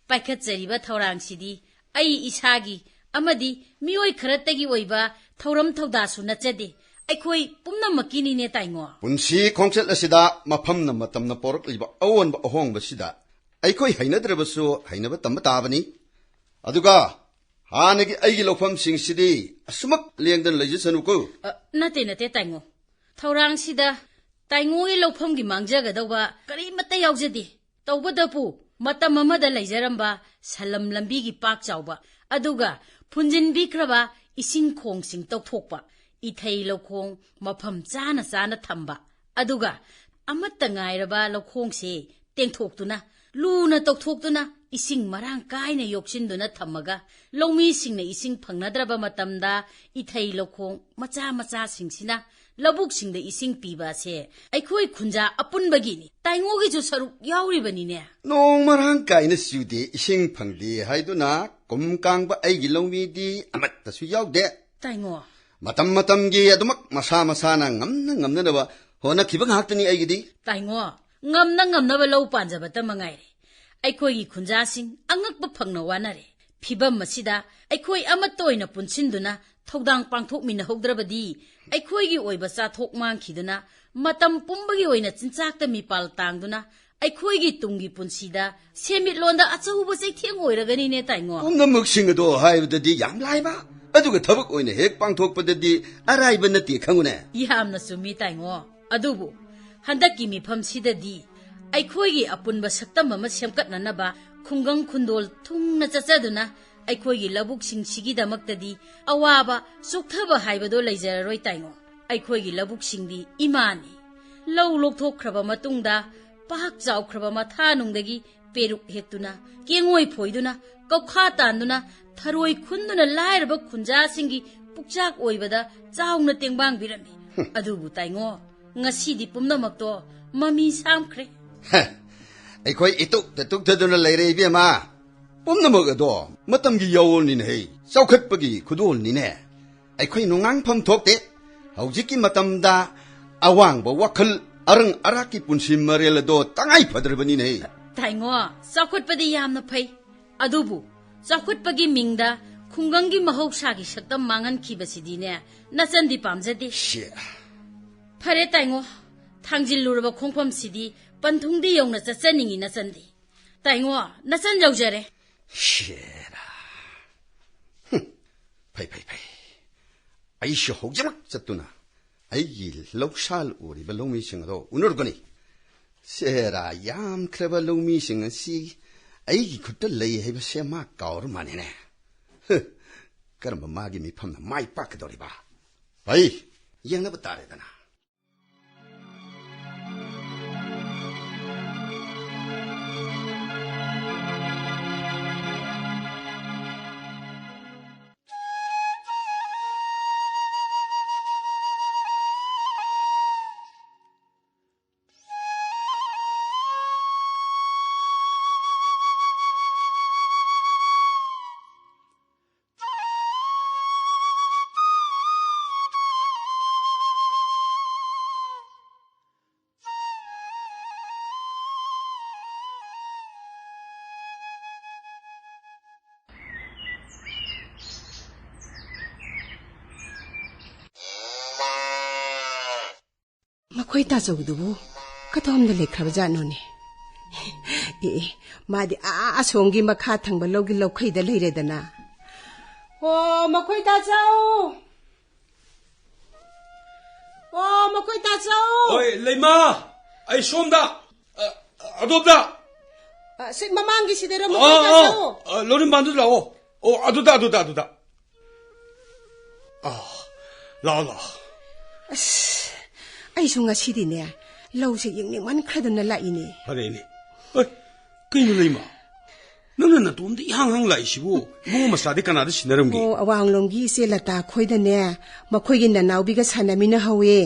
ꯄꯥꯏꯈꯠꯆꯔꯤꯕ ꯊꯧꯔꯥꯡꯁꯤꯗꯤ ꯑꯩ ꯏꯁꯥꯒꯤ ꯑꯃꯗꯤ ꯃꯤꯑꯣꯏ ꯈꯔꯇꯒꯤ ꯑꯣꯏꯕ ꯊꯧꯔꯝ ꯊꯧꯗꯥꯁꯨ ꯅꯠꯆꯗꯦ ꯑꯩꯈꯣꯏ ꯄꯨꯝꯅꯃꯛꯀꯤꯅꯤꯅꯦ ꯇꯥꯏꯉꯣ ꯄꯨꯟꯁꯤ ꯈꯣꯡꯆꯠ ꯑꯁꯤꯗ ꯃꯐꯝꯅ ꯃꯇꯝꯅ ꯄꯣꯔꯛꯂꯤꯕ ꯑꯑꯣꯟꯕ ꯑꯍꯣꯡꯕꯁꯤꯗ ꯑꯩꯈꯣꯏ ꯍꯩꯅꯗ꯭ꯔꯕꯁꯨ ꯍꯩꯅꯕ ꯇꯝꯕ ꯇꯥꯕꯅꯤ ꯑꯗꯨꯒ ꯍꯥꯟꯅꯒꯤ ꯑꯩꯒꯤ ꯂꯧꯐꯝꯁꯤꯡꯁꯤꯗꯤ ꯑꯁꯨꯃꯛ ꯂꯦꯡꯗꯅ ꯂꯩꯖꯁꯅꯨꯀꯣ ꯅꯠꯇꯦ ꯇꯥꯏꯉꯣ ꯊꯧꯔꯥꯡꯁꯤꯗ ताइंगोगी लौफमगी मांगजगदौबा करीमत्ता यावजदे तौबदपु मतम अमदा लैजरंबा सलम लंबीगी पाक चावबा अदुगा फुंजिनबिख्रबा इसिंग खोंगसिंग तौथोकपा इथै लौखोंग मफम चाना चाना थंबा अदुगा अमत्ता ngairaba लौखोंगसे तेंथोक्तुना लूना तौथोक्तुना इसिंग मरांग कायना योक्सिनदुना थम्मगा लौमीसिंगना इसिंग फंगनद्रबा मतमदा इथै लौखोंग मचा मचा सिंगसिना लबुकसिंगदा इसिंग पीबासे अखोई खुंजा अपुनबगिनी ताइंगोगी जो सरुक यावरिबनिने नोंग मरांग कायना सुदे इसिंग फंगदे हाइदुना कुमकांगबा अैगी लौमीदी अमत्तासु यावदे ताइंगो मतम मतमगी अदुमक मसा मसाना ngamnaba होनखिबा ngakतनी अैगिदी ताइंगो ngamnaba lau panjabata mangaire अखोई खुंजासिंग अंगकबा फंगना वानारे फिबम मसिदा अखोई अमतोइना पुनसिंदुना थौदांग पांथोकमिना हौद्रबदी अखोईगी ओइबा चाथोक मांखिदुना मतम पुंबगी ओइना चिंचाकता मिपाल तांगदुना अखोईगी तुंगी पुनसिदा सेमिटलोंदा अचौबा चैथेंग ओइरगनिने ताइंगो पुनमक्सिंग अदो हाइबददी याम लाइबा अदुगा थबक ओइना हेक पांथोकपददी अराइबा नति खंगुने यामना सुमी ताइंगो अदुबु हंदकी मिफमसिददी अखोईगी अपुनबा सक्तम अमा सेमकटननबा खुंगंग खुंदोल थुंगना चचदुना अखोईगी लबुकसिंग सिगिदमक्तदी अवाबा सुखथबा हाइबदो लैजररोय ताइंगो अखोईगी लबुकसिंगदी इमानी लौ लोकथोखख्रबा मतुंगदा पाक चावख्रबा मथानुंगदगी पेरुक हेक्तुना केंगोय फोइदुना कौखा तांदुना थरोय खुंदुना लायरबा खुंजासिंगी पुकचाक ओइबदा चावना तेंबांग बिरमी अदुबु ताइंगो ngasidi pumnamakto mami samkhre अखोई इतुक ततुक थदुना लैरे इबेमा पुमनमग अदो मतमगी यावोलनिने हे चौखटपगी खुदोलनिने अखोई नुंगांग फम थोकते हौजिकी मतमदा अवांगबा वखल अरंग अराकी पुनसि मरेल दो तंगाई फदरबनिने ताइंगो चौखटपदी यामना फै अदुबु चौखटपगी मिंगदा खुंगंगी महौसागी सक्तम मांगन खिबसिदीने नचंदी पामजदे फरे ताइंगो थांजिलुरबा खोंफमसिदी पंथुंगदी यौना चचनिंगी नचंदी ताइंगो नचन जौजरे शेरा फै आइशो होजमक चतुना आइगी लौसाल ओरिबा लौमीसिंग अदो उनुरगनी शेरा याम ख्रबा लौमीसिंग असि आइगी खुट्टा लई हैबा सेमा कावर मानेने करम मागी मिफमना माइ पाकदोरिबा भाई यंगनबा तारेदना मखोई ताचौदुबु कतोमदा लेख्रबजानोने मादी आसोंगी मखा थंग लौगी लौखैदा लेरेदना ओ मखोई ताचौ ओय लेमा आई सोमदा अदोबदा से ममांगी सिदेरो मखोई ताचौ लोरिम बांदु लाओ ओ अदुदा लाओ अैसु ngasidiने लौसे यंगनिंगमनख्रदुना लाइने फरेने ओय कइनु लेमा नंना नतोमदि इहांहां लाइसिबु इबुंग मसादि कनादा सिनरमगी ओ अवांगलोंगी इसे लता खोइदने मखोइगी ननाउबिगा सानमिना हवे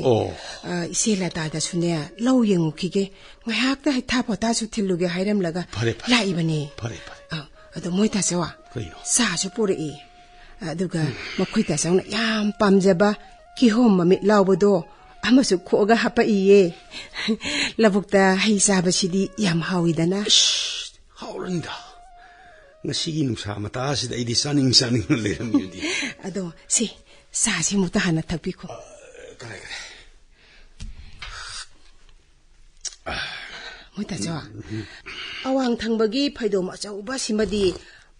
इसे लता दसुने लौ यंगुखिगे ngahakta haitha pota su thilluge hairamlaga laibane फरे ado moita sawa कइनो sa su pore aduga मखोइता साउना याम पामजबा किहोम ममित लावबदो अमसु खोगा हपा इये लबुक्ता हई साबसिदी याम हाविदना हाउरंदा ngasiगी नुसा मतासिदा इदि सानिंग लेरमयुदी अदो से सासी मुता हना थपिखो करे मुता जवा अवांग थंगबगी फैदोम अचौबा सिमदी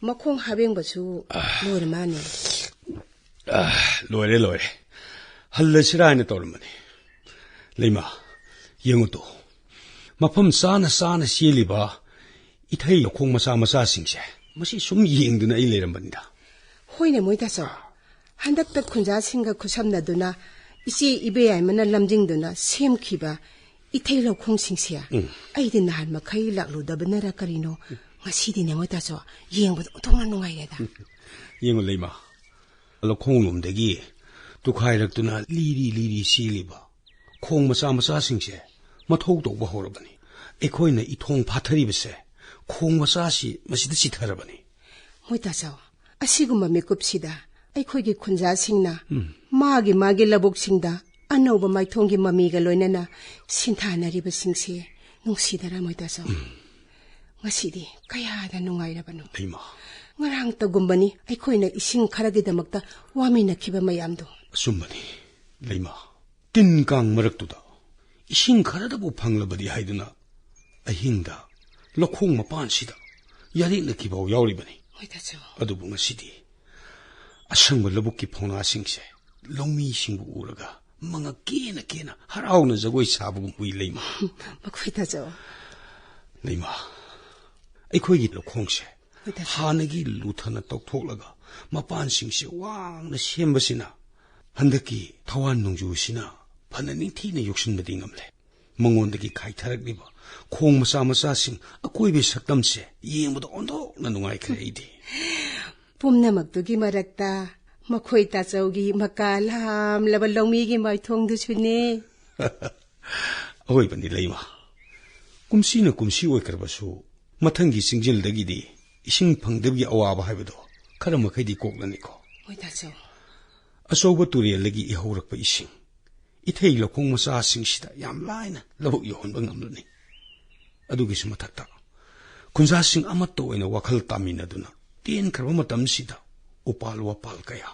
मखोंग हाबेंबसु लोर माने लोरे हल्लसिरायना तौरमने लेमा ꯌꯦꯡꯉꯨꯇꯣ ꯃꯐꯝ ꯆꯥꯅ ꯆꯥꯅ ꯆꯦꯜꯂꯤꯕ ꯏꯊꯩ ꯂꯧꯈꯣꯡ ꯃꯆꯥ ꯃꯆꯥꯁꯤꯡꯁꯦ ꯃꯁꯤ ꯁꯨꯝ ꯌꯦꯡꯗꯨꯅ ꯑꯩ ꯂꯩꯔꯝꯕꯅꯤꯗ ꯍꯣꯏꯅꯦ ꯃꯣꯏꯇꯥꯆꯧ ꯍꯟꯗꯛꯇ ꯈꯨꯟꯖꯥꯁꯤꯡꯒ ꯈꯨꯠꯁꯝꯅꯗꯨꯅ ꯏꯆꯦ ꯏꯕꯦꯌꯥꯏꯃꯅ ꯂꯝꯖꯤꯡꯗꯨꯅ ꯁꯦꯝꯈꯤꯕ ꯏꯊꯩ ꯂꯧꯈꯣꯡꯁꯤꯡꯁꯦ ꯑꯩꯗꯤ ꯅꯍꯥꯟ ꯃꯈꯩ ꯂꯥꯛꯂꯨꯗꯕꯅꯔ ꯀꯔꯤꯅꯣ ꯉꯁꯤꯗꯤꯅꯦ ꯃꯣꯏꯇꯥꯆꯧ ꯌꯦꯡꯕꯗ ꯑꯣꯟꯊꯣꯛꯅ ꯅꯨꯡꯉꯥꯏꯔꯦꯗ ꯌꯦꯡꯉꯨ ꯂꯩꯃ ꯂꯧꯈꯣꯡꯂꯣꯝꯗꯒꯤ ꯇꯨꯈꯥꯏꯔꯛꯇꯨꯅ ꯂꯤꯔꯤ ꯂꯤꯔꯤ ꯆꯦꯜꯂꯤꯕ ꯈꯣꯡ ꯃꯆꯥ ꯃꯆꯥꯁꯤꯡꯁꯦ ꯃꯊꯧ ꯇꯧꯕ ꯍꯧꯔꯕꯅꯤ ꯑꯩꯈꯣꯏꯅ ꯏꯊꯣꯡ ꯐꯥꯊꯔꯤꯕꯁꯦ ꯈꯣꯡ ꯃꯆꯥꯁꯤ ꯃꯁꯤꯗ ꯆꯤꯊꯔꯕꯅꯤ ꯃꯣꯏꯇꯥꯆꯧ ꯑꯁꯤꯒꯨꯝꯕ ꯃꯤꯀꯨꯞꯁꯤꯗ ꯑꯩꯈꯣꯏꯒꯤ ꯈꯨꯟꯖꯥꯁꯤꯡꯅ ꯃꯥꯒꯤ ꯂꯧꯕꯨꯛꯁꯤꯡꯗ ꯑꯅꯧꯕ ꯃꯥꯏꯊꯣꯡꯒꯤ ꯃꯃꯤꯒ ꯂꯣꯏꯅꯅ ꯁꯤꯟꯊꯥꯅꯔꯤꯕꯁꯤꯡꯁꯦ ꯅꯨꯡꯁꯤꯗꯔꯥ ꯃꯣꯏꯇꯥꯆꯧ ꯉꯁꯤꯗꯤ ꯀꯌꯥꯗ ꯅꯨꯡꯉꯥꯏꯔꯕꯅꯣ ꯂꯩꯃ ꯉꯔꯥꯡꯇꯒꯨꯝꯕꯅꯤ ꯑꯩꯈꯣꯏꯅ ꯏꯁꯤꯡ ꯈꯔꯒꯤꯗꯃꯛꯇ ꯋꯥꯃꯤꯟꯅꯈꯤꯕ ꯃꯌꯥꯝꯗꯣ ꯑꯆꯨꯝꯕꯅꯤ ꯂꯩꯃ ꯇꯤꯟ ꯀꯥꯡ ꯃꯔꯛꯇꯨꯗ ꯏꯁꯤꯡ ꯈꯔꯗꯕꯨ ꯐꯪꯂꯕꯗꯤ ꯍꯥꯏꯗꯨꯅ ꯑꯍꯤꯡꯗ ꯂꯧꯈꯣꯡ ꯃꯄꯥꯟꯁꯤꯗ ꯌꯥꯔꯦꯛꯅꯈꯤꯕꯥꯎ ꯌꯥꯎꯔꯤꯕꯅꯤ ꯑꯗꯨꯕꯨ ꯉꯁꯤꯗꯤ ꯑꯁꯪꯕ ꯂꯧꯕꯨꯛꯀꯤ ꯐꯧꯅꯥꯁꯤꯡꯁꯦ ꯂꯧꯃꯤꯁꯤꯡꯕꯨ ꯎꯔꯒ ꯃꯉꯛ ꯀꯦꯅ ꯀꯦꯅ ꯍꯔꯥꯎꯅ ꯖꯒꯣꯏ ꯁꯥꯕꯒꯨꯝ ꯎꯏ ꯂꯩꯃ ꯂꯩꯃ ꯑꯩꯈꯣꯏꯒꯤ ꯂꯧꯈꯣꯡꯁꯦ ꯍꯥꯟꯅꯒꯤ ꯂꯨꯊꯅ ꯇꯧꯊꯣꯛꯂꯒ ꯃꯄꯥꯟꯁꯤꯡꯁꯦ ꯋꯥꯡꯅ ꯁꯦꯝꯕꯁꯤꯅ ꯍꯟꯗꯛꯀꯤ ꯊꯋꯥꯟ ꯅꯣꯡꯖꯨꯁꯤꯅ ꯐꯅ ꯅꯤꯡꯊꯤꯅ ꯌꯣꯛꯁꯤꯟꯕꯗꯤ ꯉꯝꯂꯦ ꯃꯉꯣꯟꯗꯒꯤ ꯈꯥꯏꯊꯔꯛꯂꯤꯕ ꯈꯣꯡ ꯃꯆꯥ ꯃꯆꯥꯁꯤꯡ ꯑꯀꯣꯏꯕꯒꯤ ꯁꯛꯇꯝꯁꯦ ꯌꯦꯡꯕꯗ ꯑꯣꯟꯊꯣꯛꯅ ꯅꯨꯡꯉꯥꯏꯈ꯭ꯔꯦ ꯑꯩꯗꯤ ꯄꯨꯝꯅꯃꯛꯇꯨꯒꯤ ꯃꯔꯛꯇ ꯃꯈꯣꯏ ꯇꯥꯆꯧꯒꯤ ꯃꯀꯥ ꯂꯥꯝꯂꯕ ꯂꯧꯃꯤꯒꯤ ꯃꯥꯏꯊꯣꯡꯗꯨꯁꯨꯅꯦ ꯑꯋꯣꯏꯕꯅꯤ ꯂꯩꯃ ꯀꯨꯝꯁꯤꯅ ꯀꯨꯝꯁꯤ ꯑꯣꯏꯈ꯭ꯔꯕꯁꯨ ꯃꯊꯪꯒꯤ ꯆꯤꯡꯖꯤꯜꯗꯒꯤꯗꯤ ꯏꯁꯤꯡ ꯐꯪꯗꯕꯒꯤ ꯑꯋꯥꯕ ꯍꯥꯏꯕꯗꯣ ꯈꯔ ꯃꯈꯩꯗꯤ ꯀꯣꯛꯂꯅꯤꯀꯣ ꯑꯆꯧꯕ ꯇꯨꯔꯦꯜꯗꯒꯤ ꯏꯍꯧꯔꯛꯄ ꯏꯁꯤꯡ ꯏꯊꯩ ꯂꯧꯈꯣꯡ ꯃꯆꯥꯁꯤꯡꯁꯤꯗ ꯌꯥꯝ ꯂꯥꯏꯅ ꯂꯧꯕꯨꯛ ꯌꯧꯍꯟꯕ ꯉꯝꯂꯅꯤ ꯑꯗꯨꯒꯤꯁꯨ ꯃꯊꯛꯇ ꯈꯨꯟꯖꯥꯁꯤꯡ ꯑꯃꯠꯇ ꯑꯣꯏꯅ ꯋꯥꯈꯜ ꯇꯥꯃꯤꯟꯅꯗꯨꯅ ꯇꯦꯟꯈ꯭ꯔꯕ ꯃꯇꯝꯁꯤꯗ ꯎꯄꯥꯜ ꯋꯥꯄꯥꯜ ꯀꯌꯥ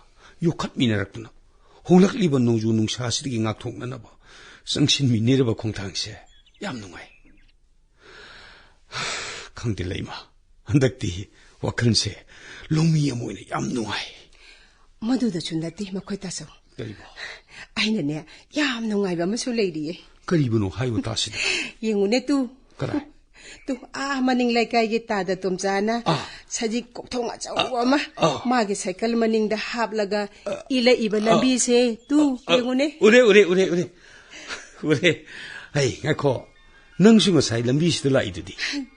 ꯌꯣꯛꯈꯠꯃꯤꯟꯅꯔꯛꯇꯨꯅ ꯍꯣꯡꯂꯛꯂꯤꯕ ꯅꯣꯡꯖꯨ ꯅꯨꯡꯁꯥꯁꯤꯗꯒꯤ ꯉꯥꯛꯊꯣꯛꯅꯅꯕ ꯆꯪꯁꯤꯟꯃꯤꯟꯅꯔꯕ ꯈꯣꯡꯊꯥꯡꯁꯦ ꯌꯥꯝ ꯅꯨꯡꯉꯥꯏ ꯈꯪꯗꯦ ꯂꯩꯃ ꯍꯟꯗꯛꯇꯤ ꯋꯥꯈꯜꯁꯦ ꯂꯧꯃꯤ ꯑꯃ ꯑꯣꯏꯅ ꯌꯥꯝ ꯅꯨꯡꯉꯥꯏ ꯃꯗꯨꯗꯁꯨ ꯅꯠꯇꯦ ꯃꯈꯣꯏ ꯇꯥꯆꯧ ꯑꯩꯅꯅꯦ ꯌꯥꯝ ꯅꯨꯡꯉꯥꯏꯕ ꯑꯃꯁꯨ ꯂꯩꯔꯤꯌꯦ ꯀꯔꯤꯕꯅꯣ ꯍꯥꯏꯕ ꯇꯥꯁꯤꯗ ꯌꯦꯡꯉꯨꯅꯦ ꯇꯨ ꯀꯔꯥꯏ ꯇꯨ ꯃꯅꯤꯡ ꯂꯩꯀꯥꯏꯒꯤ ꯇꯥꯗ ꯇꯣꯝꯆꯥꯅ ꯁꯖꯤꯛ ꯀꯣꯛꯊꯣꯡ ꯑꯆꯧꯕ ꯑꯃ ꯃꯥꯒꯤ ꯁꯥꯏꯀꯜ ꯃꯅꯤꯡꯗ ꯍꯥꯞꯂꯒ ꯏꯂꯛꯏꯕ ꯂꯝꯕꯤꯁꯦ ꯇꯨ ꯌꯦꯡꯉꯨꯅꯦ ꯎꯔꯦ ꯍꯩ ꯉꯥꯏꯈꯣ ꯅꯪꯁꯨ ꯉꯁꯥꯏ ꯂꯝꯕꯤꯁꯤꯗ ꯂꯥꯛꯏꯗꯨꯗꯤ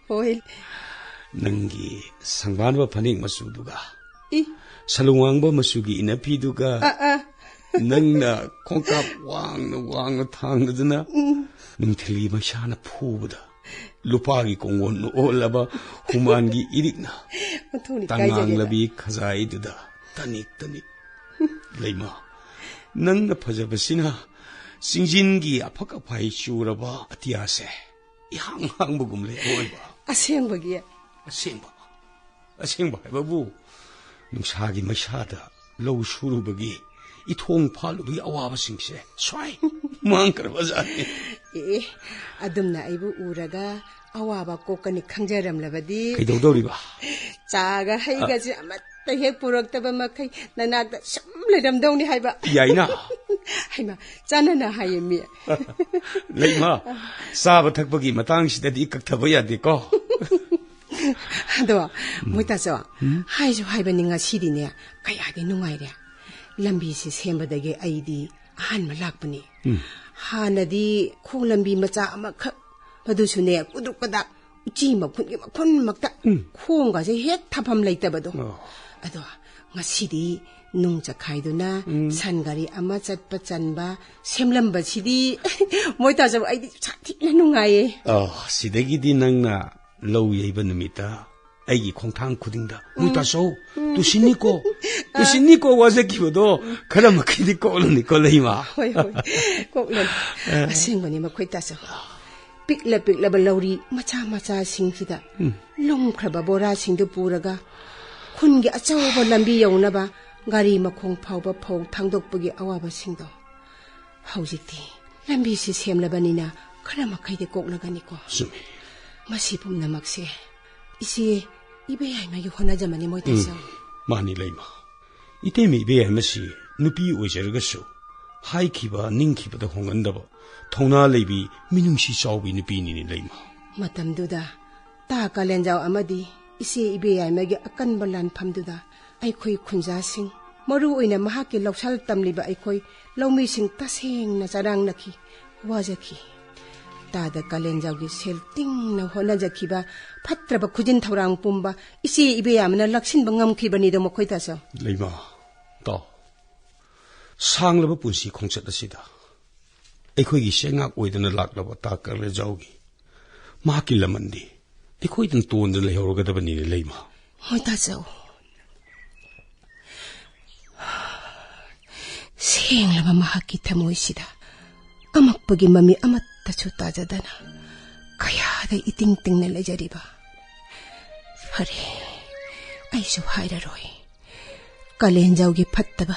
ꯍꯣꯏ ꯅꯪꯒꯤ ꯁꯪꯕꯥꯟꯕ ꯐꯅꯦꯛ ꯃꯆꯨꯗꯨꯒ ꯁꯂꯨꯋꯥꯡꯕ ꯃꯆꯨꯒꯤ ꯏꯅꯐꯤꯗꯨꯒ ꯅꯪꯅ ꯈꯣꯡꯀꯥꯞ ꯋꯥꯡꯅ ꯊꯥꯡꯗꯨꯅ ꯅꯨꯡꯊꯤꯜꯒꯤ ꯃꯩꯁꯥꯅ ꯐꯨꯕꯗ ꯂꯨꯄꯥꯒꯤ ꯀꯣꯡꯒꯣꯟ ꯑꯣꯜꯂꯕ ꯍꯨꯃꯥꯟꯒꯤ ꯏꯔꯤꯛꯅ ꯇꯉꯥꯡꯂꯕꯤ ꯈꯖꯥꯏꯗꯨꯗ ꯇꯅꯤꯛ ꯂꯩꯃ ꯅꯪꯅ ꯐꯖꯕꯁꯤꯅ ꯆꯤꯡꯖꯤꯟꯒꯤ ꯑꯐꯛ ꯑꯐꯥꯏ ꯆꯨꯔꯕ ꯑꯇꯤꯌꯥꯁꯦ ꯏꯍꯥꯡ ꯍꯥꯡꯕꯒꯨꯝ ꯂꯩ ꯑꯣꯏꯕ ꯑꯁꯦꯡꯕ ꯍꯥꯏꯕꯕꯨ ꯅꯨꯡꯁꯥꯒꯤ ꯃꯩꯁꯥꯗ ꯂꯧ ꯁꯨꯔꯨꯕꯒꯤ ꯏꯊꯣꯡ ꯐꯥꯜꯂꯨꯕꯒꯤ ꯑꯋꯥꯕꯁꯤꯡꯁꯦ ꯁ꯭ꯋꯥꯏ ꯃꯥꯡꯈ꯭ꯔꯕꯖꯥꯠꯅꯤ ꯑꯗꯨꯝꯅ ꯑꯩꯕꯨ ꯎꯔꯒ ꯑꯋꯥꯕ ꯀꯣꯛꯀꯅꯤ ꯈꯪꯖꯔꯝꯂꯕꯗꯤ ꯀꯩꯗꯧꯗꯧꯔꯤꯕ ꯆꯥꯒ ꯍꯩꯒꯁꯦ ꯑꯃꯠꯇ ꯍꯦꯛ ꯄꯨꯔꯛꯇꯕ ꯃꯈꯩ ꯅꯅꯥꯛꯇ ꯁꯨꯝ ꯂꯩꯔꯝꯗꯧꯅꯤ ꯍꯥꯏꯕ ꯌꯥꯏꯅ ꯍꯩꯃ ꯆꯥꯅꯅ ꯍꯥꯏꯌꯦ ꯃꯤ ꯂꯩꯃ ꯆꯥꯕ ꯊꯛꯄꯒꯤ ꯃꯇꯥꯡꯁꯤꯗꯗꯤ ꯀꯛꯊꯕ ꯌꯥꯗꯦꯀꯣ ꯑꯗꯣ ꯃꯣꯏꯇꯥꯆꯧ ꯍꯥꯏꯁꯨ ꯍꯥꯏꯕꯅꯤ ꯉꯁꯤꯗꯤꯅꯦ ꯀꯌꯥꯗꯤ ꯅꯨꯡꯉꯥꯏꯔꯦ ꯂꯝꯕꯤꯁꯤ ꯁꯦꯝꯕꯗꯒꯤ ꯑꯩꯗꯤ ꯑꯍꯥꯟꯕ ꯂꯥꯛꯄꯅꯤ ꯍꯥꯟꯅꯗꯤ ꯈꯣꯡ ꯂꯝꯕꯤ ꯃꯆꯥ ꯑꯃꯈꯛ ꯃꯗꯨꯁꯨꯅꯦ ꯀꯨꯗ꯭ꯔꯨꯛ ꯀꯗꯥꯛ ꯎꯆꯤ ꯃꯈꯨꯟꯒꯤ ꯃꯈꯨꯟꯃꯛꯇ ꯈꯣꯡꯒꯁꯦ ꯍꯦꯛ ꯊꯥꯐꯝ ꯂꯩꯇꯕꯗꯣ ꯑꯗꯣ ꯉꯁꯤꯗꯤ ꯅꯨꯡ ꯆꯈꯥꯏꯗꯨꯅ ꯁꯟ ꯒꯥꯔꯤ ꯑꯃ ꯆꯠꯄ ꯆꯟꯕ ꯁꯦꯝꯂꯝꯕꯁꯤꯗꯤ ꯃꯣꯏꯇꯥꯆꯧ ꯑꯩꯗꯤ ꯁꯥꯊꯤꯅ ꯅꯨꯡꯉꯥꯏꯌꯦ ꯁꯤꯗꯒꯤꯗꯤ ꯅꯪꯅ ꯂꯧ ꯌꯩꯕ ꯅꯨꯃꯤꯠꯇ ꯑꯩꯒꯤ ꯈꯣꯡꯊꯥꯡ ꯈꯨꯗꯤꯡꯗ ꯃꯣꯏꯇꯥꯆꯧ ꯇꯨꯁꯤꯟꯅꯤꯀꯣ ꯋꯥꯖꯈꯤꯕꯗꯣ ꯈꯔ ꯃꯈꯩꯗꯤ ꯀꯣꯛꯂꯅꯤꯀꯣ ꯂꯩꯃ ꯍꯣꯏ ꯀꯣꯛꯂꯅꯤ ꯑꯁꯦꯡꯕꯅꯤ ꯃꯈꯣꯏ ꯇꯥꯆꯧ ꯄꯤꯛꯂꯕ ꯂꯧꯔꯤ ꯃꯆꯥꯁꯤꯡꯁꯤꯗ ꯂꯨꯝꯈ꯭ꯔꯕ ꯕꯣꯔꯥꯁꯤꯡꯗꯨ ꯄꯨꯔꯒ ꯈꯨꯟꯒꯤ ꯑꯆꯧꯕ ꯂꯝꯕꯤ ꯌꯧꯅꯕ ꯒꯥꯔꯤ ꯃꯈꯣꯡ ꯐꯥꯎꯕ ꯐꯧ ꯊꯥꯡꯗꯣꯛꯄꯒꯤ ꯑꯋꯥꯕꯁꯤꯡꯗꯣ ꯍꯧꯖꯤꯛꯇꯤ ꯂꯝꯕꯤꯁꯤ ꯁꯦꯝꯂꯕꯅꯤꯅ ꯈꯔ ꯃꯈꯩꯗꯤ ꯀꯣꯛꯂꯒꯅꯤꯀꯣ ꯃꯁꯤ ꯄꯨꯝꯅꯃꯛꯁꯦ ꯏꯆꯦ ꯏꯕꯦꯌꯥꯏꯃꯒꯤ ꯍꯣꯠꯅꯖꯃꯅꯤ ꯃꯣꯏꯇꯥꯆꯧ ꯃꯥꯅꯤ ꯂꯩꯃ ꯏꯇꯩꯃ ꯏꯕꯦꯌꯥꯏꯃꯁꯤ ꯅꯨꯄꯤ ꯑꯣꯏꯖꯔꯒꯁꯨ ꯍꯥꯏꯈꯤꯕ ꯅꯤꯡꯈꯤꯕꯗ ꯍꯣꯡꯒꯟꯗꯕ 통나 레비 미능시 싸우비 느비니 레이마. 마담두다 다 갈렌자오 아마디 이세 이베야이마게 아칸발란 팜두다 아이코이 쿤자싱 머루 오이나 마하키 럭살 땀리바 아이코이 러미싱 따생나 자랑나키 와자키 다다 갈렌자오기 셀띵나 호나자키바 파트라바 구진 타우랑 뿜바 이세 이베야마나 락신바 ngam키바니도 모코이 타서 레이마 또 상르바 분시 콩쳇다시다 에코이기 생각 오이드나 락라바 다 갈렌자오기 마하키 라만디 에코이든 돈들 레호로가다바니 레이마 모이타서 생라바 마하키 타모이시다 아막버기 맘이 아마타초 따자다나 가야다 이띵띵나 레자리바 파리 아이수 하이라로이 갈렌자오기 팟다바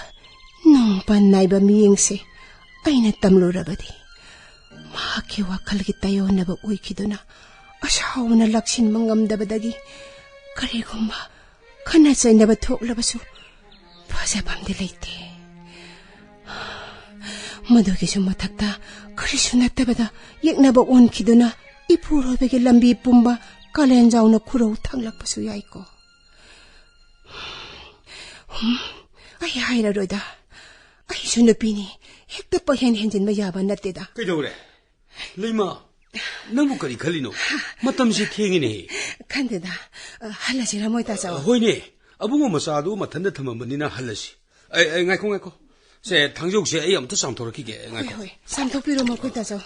농반 나이바 미행세 아이나 땀로라바디 마하키 와칼기 따요나바 오이키도나 아샤오나 락신 망감다바다기 그리고 마 카나사이나바 톡라바수 바자밤들 레이테 마도기수 마탁다 그리수 나타바다 옅나바 온키도나 이푸로베게 람비 뿜바 갈렌자오나 쿠로우 탕락바수 야이고 아이 하이라로이다 아이수 느비니 핵다빠 henhen진 야바 나때다 그래 레이마 너무 거리 걸리노 마탐시 탱이네 간데다 할라지라 모이다자 호이네 아붕어 마사도 마탄데 탐만이나 할라시 에이 nga이콩 세 당족시 에이 아무튼 상토르키게 nga이콩 호이 삼토피로 먹고 있다자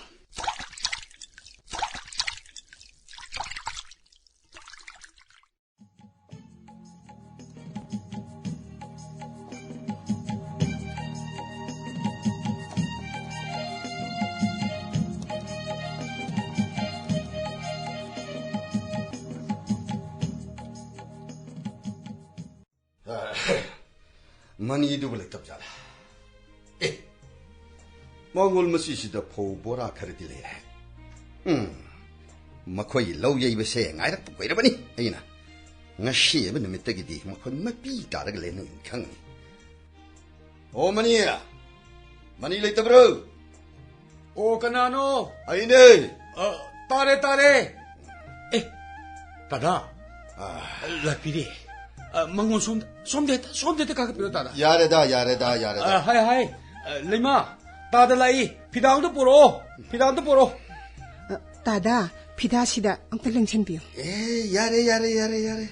मनीदुब लेक्तब जाला ए मंगोल मसीसिदा फौ बोरा खरदि लेरे मखोई लौ येबसे ngairap कोइरबनी अइना ngasi ebe numitagidi मखोई मपी तारग लेन खंग ओ मनी लेक्तब्रो ओ कनानो अइने तारे ए दादा लापिरे 망원 손대다 가가 필요하다. 야래다. 하이. 레이마, 다들라이 피다운도 보러. 다다 피다시다 엉떨렁천비요 에 야래.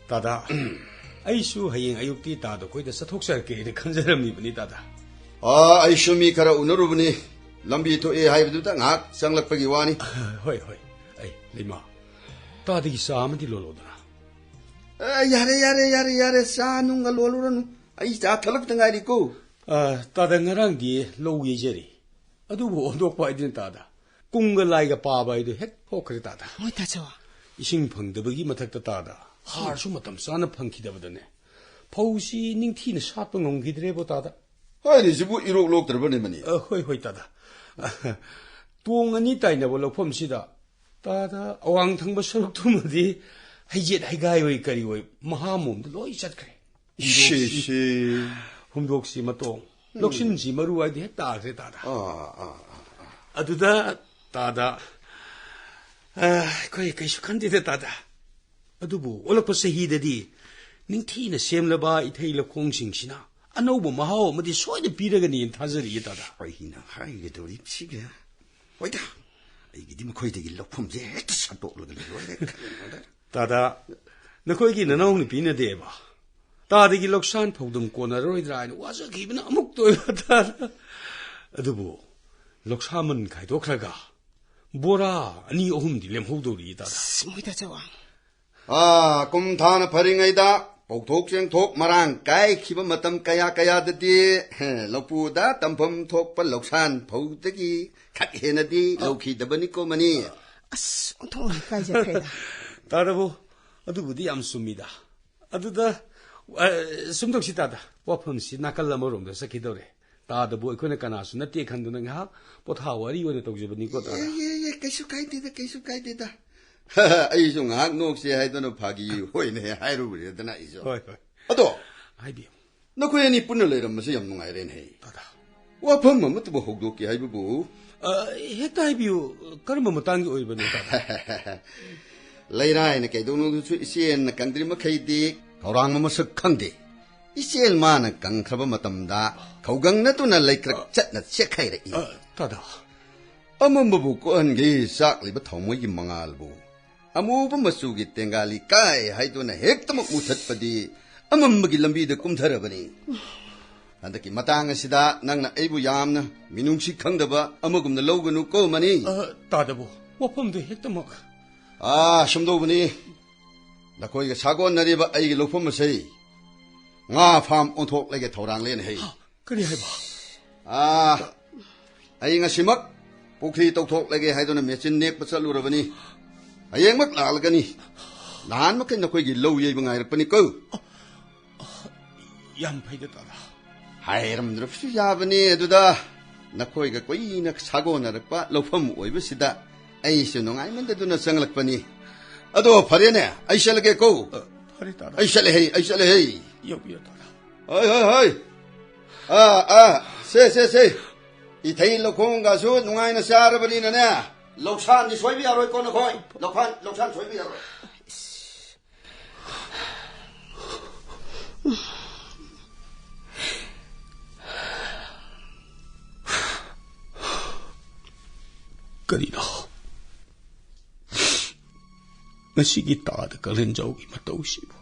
다다. 아이수 하잉 아육티 다도 거기다 사톡살게 이래 큰 사람이분이 다다. 아, 아이슈미 가라 오늘부니 람비토 에 하이브두다 악 상락박이 와니. 호이. 아이 레이마. 다디기 싸움디 로로더라. 야래 사누가 로로라누 아이 자 털럭등아리고 따당가랑디 로우예제리 아두부 온독바 이든 따다 꿍글라이가 빠바이도 핵 포크리 따다 모이다자 이싱 펑드버기 마탁다 따다 하르수 마탐 싸나 펑키다버드네 포우시 닝티는 샷뻥 옹기드레보 따다 하이니 지부 이록록 들버네마니 호이 따다 똥아니 따이나보 럭폼시다 따다 어왕탕바 서럭투머디 하이제 하이가이오이 까리오이 마하몸도 로이 잣그래 시시 홈독시 마똥 럭신지 마루와이디 했다 그래 따다 아두다 따다 거의 익숙한데 따다 아두부 올락버 세히데디 닝티나 셈라바 이테일라 공싱시나 아노부 마하오 뭐디 소이데 비르가니 타저리 따다 하이나 하이게 도리 치게 와이다 이게 님 거의 되길 럭품제 했다 샷도르가 따다 너거기 너나오니 비네데바 따디기 럭산 포dum 꼬나로이드라인 와서 기분 아묵도 따다 아두부 럭사문 가이도크라가 뭐라 아니 오흠디 렘호도리 따다 모이다자 아 꼼타나 버링아이다 복독쟁 독 마랑 까이 키바 마탐 까야드디 럭부다 땀범 톡바 럭산 포드기 갓헤나디 럭히다버니꼬 마니 아스 온통이 까이자크레다 따라보 아두부디 얌수입니다. 아두다 숨독시 따다 와펌시 나칼라모롬도 사키도래 따다보 이코네 까나수 나띠 칸도는 하 보타와리 원에 독지버니고 따라 예 계속 가이데다 아이죠 악 녹시 하이도는 파기 호이네 하이루 그러더나 이죠 호이 아도 아이비 너 코에니 뿐을 내려면서 염농아이래네 따다 와펌 뭐도 뭐 혹독기 하이부부 ꯍꯦꯛꯇ ꯍꯥꯏꯕꯤꯌꯨ ꯀꯔꯝꯕ ꯃꯇꯥꯡꯒꯤ ꯑꯣꯏꯕꯅꯣ ꯇꯥꯗ ꯂꯩꯔꯥꯏꯅ ꯀꯩꯗꯧꯅꯨꯗꯨꯁꯨ ꯏꯆꯦꯜꯅ ꯀꯪꯗ꯭ꯔꯤ ꯃꯈꯩꯗꯤ ꯈꯧꯔꯥꯡ ꯃꯁꯛ ꯈꯪꯗꯦ ꯏꯆꯦꯜ ꯃꯥꯅ ꯀꯪꯈ꯭ꯔꯕ ꯃꯇꯝꯗ ꯈꯧꯒꯪꯅꯗꯨꯅ ꯂꯩꯀ꯭ꯔꯛ ꯆꯠꯅ ꯆꯦꯛꯈꯩꯔꯛꯏ ꯇꯥꯗ ꯑꯃꯝꯕꯕꯨ ꯀꯣꯛꯍꯟꯒꯦ ꯆꯥꯛꯂꯤꯕ ꯊꯥꯎꯃꯩꯒꯤ ꯃꯉꯥꯜꯕꯨ ꯑꯃꯨꯕ ꯃꯆꯨꯒꯤ ꯇꯦꯡꯒꯥꯂꯤ ꯀꯥꯏ ꯍꯥꯏꯗꯨꯅ ꯍꯦꯛꯇꯃꯛ ꯃꯨꯊꯠꯄꯗꯤ ꯑꯃꯝꯕꯒꯤ ꯂꯝꯕꯤꯗ ꯀꯨꯝꯊꯔꯕꯅꯤ ꯍꯟꯗꯛꯀꯤ ꯃꯇꯥꯡ ꯑꯁꯤꯗ ꯅꯪꯅ ꯑꯩꯕꯨ ꯌꯥꯝꯅ ꯃꯤꯅꯨꯡꯁꯤ ꯈꯪꯗꯕ ꯑꯃꯒꯨꯝꯅ ꯂꯧꯒꯅꯨ ꯀꯣ ꯃꯅꯤ ꯇꯥꯗꯕꯨ ꯋꯥꯐꯝꯗꯨ ꯍꯦꯛꯇꯃꯛ ꯁꯨꯝꯗꯧꯕꯅꯤ ꯅꯈꯣꯏꯒ ꯁꯥꯒꯣꯟꯅꯔꯤꯕ ꯑꯩꯒꯤ ꯂꯧꯐꯝ ꯑꯁꯤ ꯉꯥ ꯐꯥꯝ ꯑꯣꯟꯊꯣꯛꯂꯒꯦ ꯊꯧꯔꯥꯡꯂꯦꯅ ꯍꯩ ꯀꯔꯤ ꯍꯥꯏꯕ ꯑꯩ ꯉꯁꯤꯃꯛ ꯄꯨꯈ꯭ꯔꯤ ꯇꯧꯊꯣꯛꯂꯒꯦ ꯍꯥꯏꯗꯨꯅ ꯃꯦꯆꯤꯟ ꯅꯦꯛꯄ ꯆꯠꯂꯨꯔꯕꯅꯤ ꯍꯌꯦꯡꯃꯛ ꯂꯥꯛꯂꯒꯅꯤ ꯅꯍꯥꯟ ꯃꯈꯩ ꯅꯈꯣꯏꯒꯤ ꯂꯧ ꯌꯩꯕ ꯉꯥꯏꯔꯛꯄꯅꯤ ꯀꯣ ꯌꯥꯝ ꯐꯩꯗ ꯇꯥꯗ ꯍꯥꯏꯔꯝꯗ꯭ꯔꯕꯁꯨ ꯌꯥꯕꯅꯤ ꯑꯗꯨꯗ ꯅꯈꯣꯏꯒ ꯀꯨꯏꯅ ꯁꯥꯒꯣꯟꯅꯔꯛꯄ ꯂꯧꯐꯝ ꯑꯣꯏꯕꯁꯤꯗ ꯑꯩꯁꯨ ꯅꯨꯡꯉꯥꯏꯃꯟꯗꯗꯨꯅ ꯆꯪꯂꯛꯄꯅꯤ ꯑꯗꯣ ꯐꯔꯦꯅꯦ ꯑꯩ ꯆꯠꯂꯒꯦ ꯀꯣ ꯐꯔꯦ ꯇꯥꯗ ꯑꯩ ꯆꯠꯂꯦ ꯍꯩ ꯌꯧꯕꯤꯌꯣ ꯇꯥꯗ ꯍꯣꯏ ꯁꯦ 이태일 럭콩가수 농아이나 싸르버리는네 럭산이 소이비야로 있고 너거이 럭산 소이비야로 그리나 ngasi기 따다 kalin jawgi matawsibo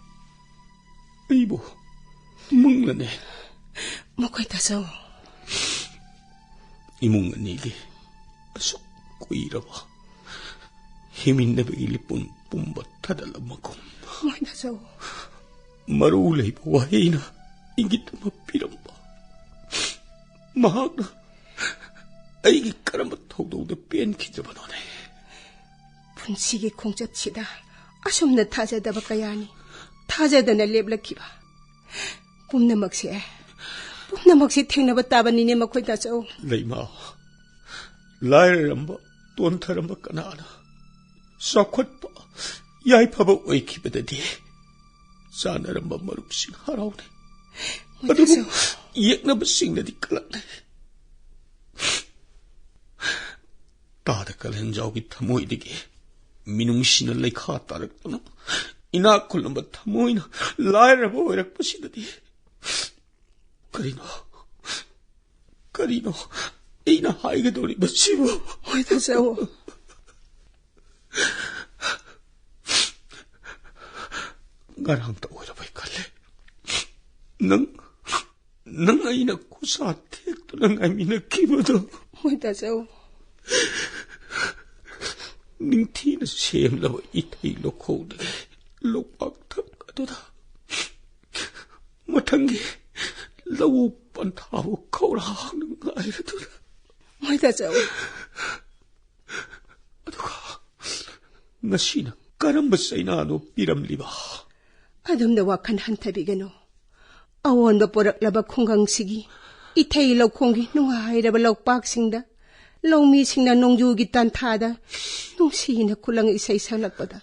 aibo munglane Makoy tasaw imong anigi asok kuiraba himinabagi lipun pumbat tadalamakum Moy tasaw marulay buwahina ingit mapiramba mahagna aigi karamat hogdogda penkijabanone 분식이 공접치다 아쉽나 타자다바 까야니 타자다나 렙라키바 뿜나먹시 탱나바 따바니네 마코이 타자오 레이마 라이람바 돈타람바 까나나 사콧바 야이파바 오이키바다디 사나람바 마룩싱 하라오네 어두부 이액나바 싱나디 깔라네 따다 깔렌 자오기 타모이디기 민웅신을 레카 따르거나 이나 콜럼바 타모이나 라이라바 오이락바시다디 그리노 이나 하이가 도리 바치보 어이다자오 가랑다 오이라바이 갈래 능 아이나 고사 택도 능 아이미나 키보도 어이다자오 닝티나 셈라바 이타이 로코데 lokpakthakaduna mathanggi lau panthaw khawrang ngairaduna maida jaw aduga ngasina karamba sainano piramliba adumda wakhan hantabigano awonba poraklaba khungangsigi ithei lokhongi nungairaba lokpaksingda ꯂꯧꯃꯤ ꯁꯤꯡꯅ ꯅꯣꯡꯖꯨꯒꯤ ꯇꯥꯟꯊꯥꯗ ꯅꯨꯡꯁꯤꯅ ꯈꯨꯂꯪ ꯏꯁꯩ ꯁꯛꯂꯛꯄꯗ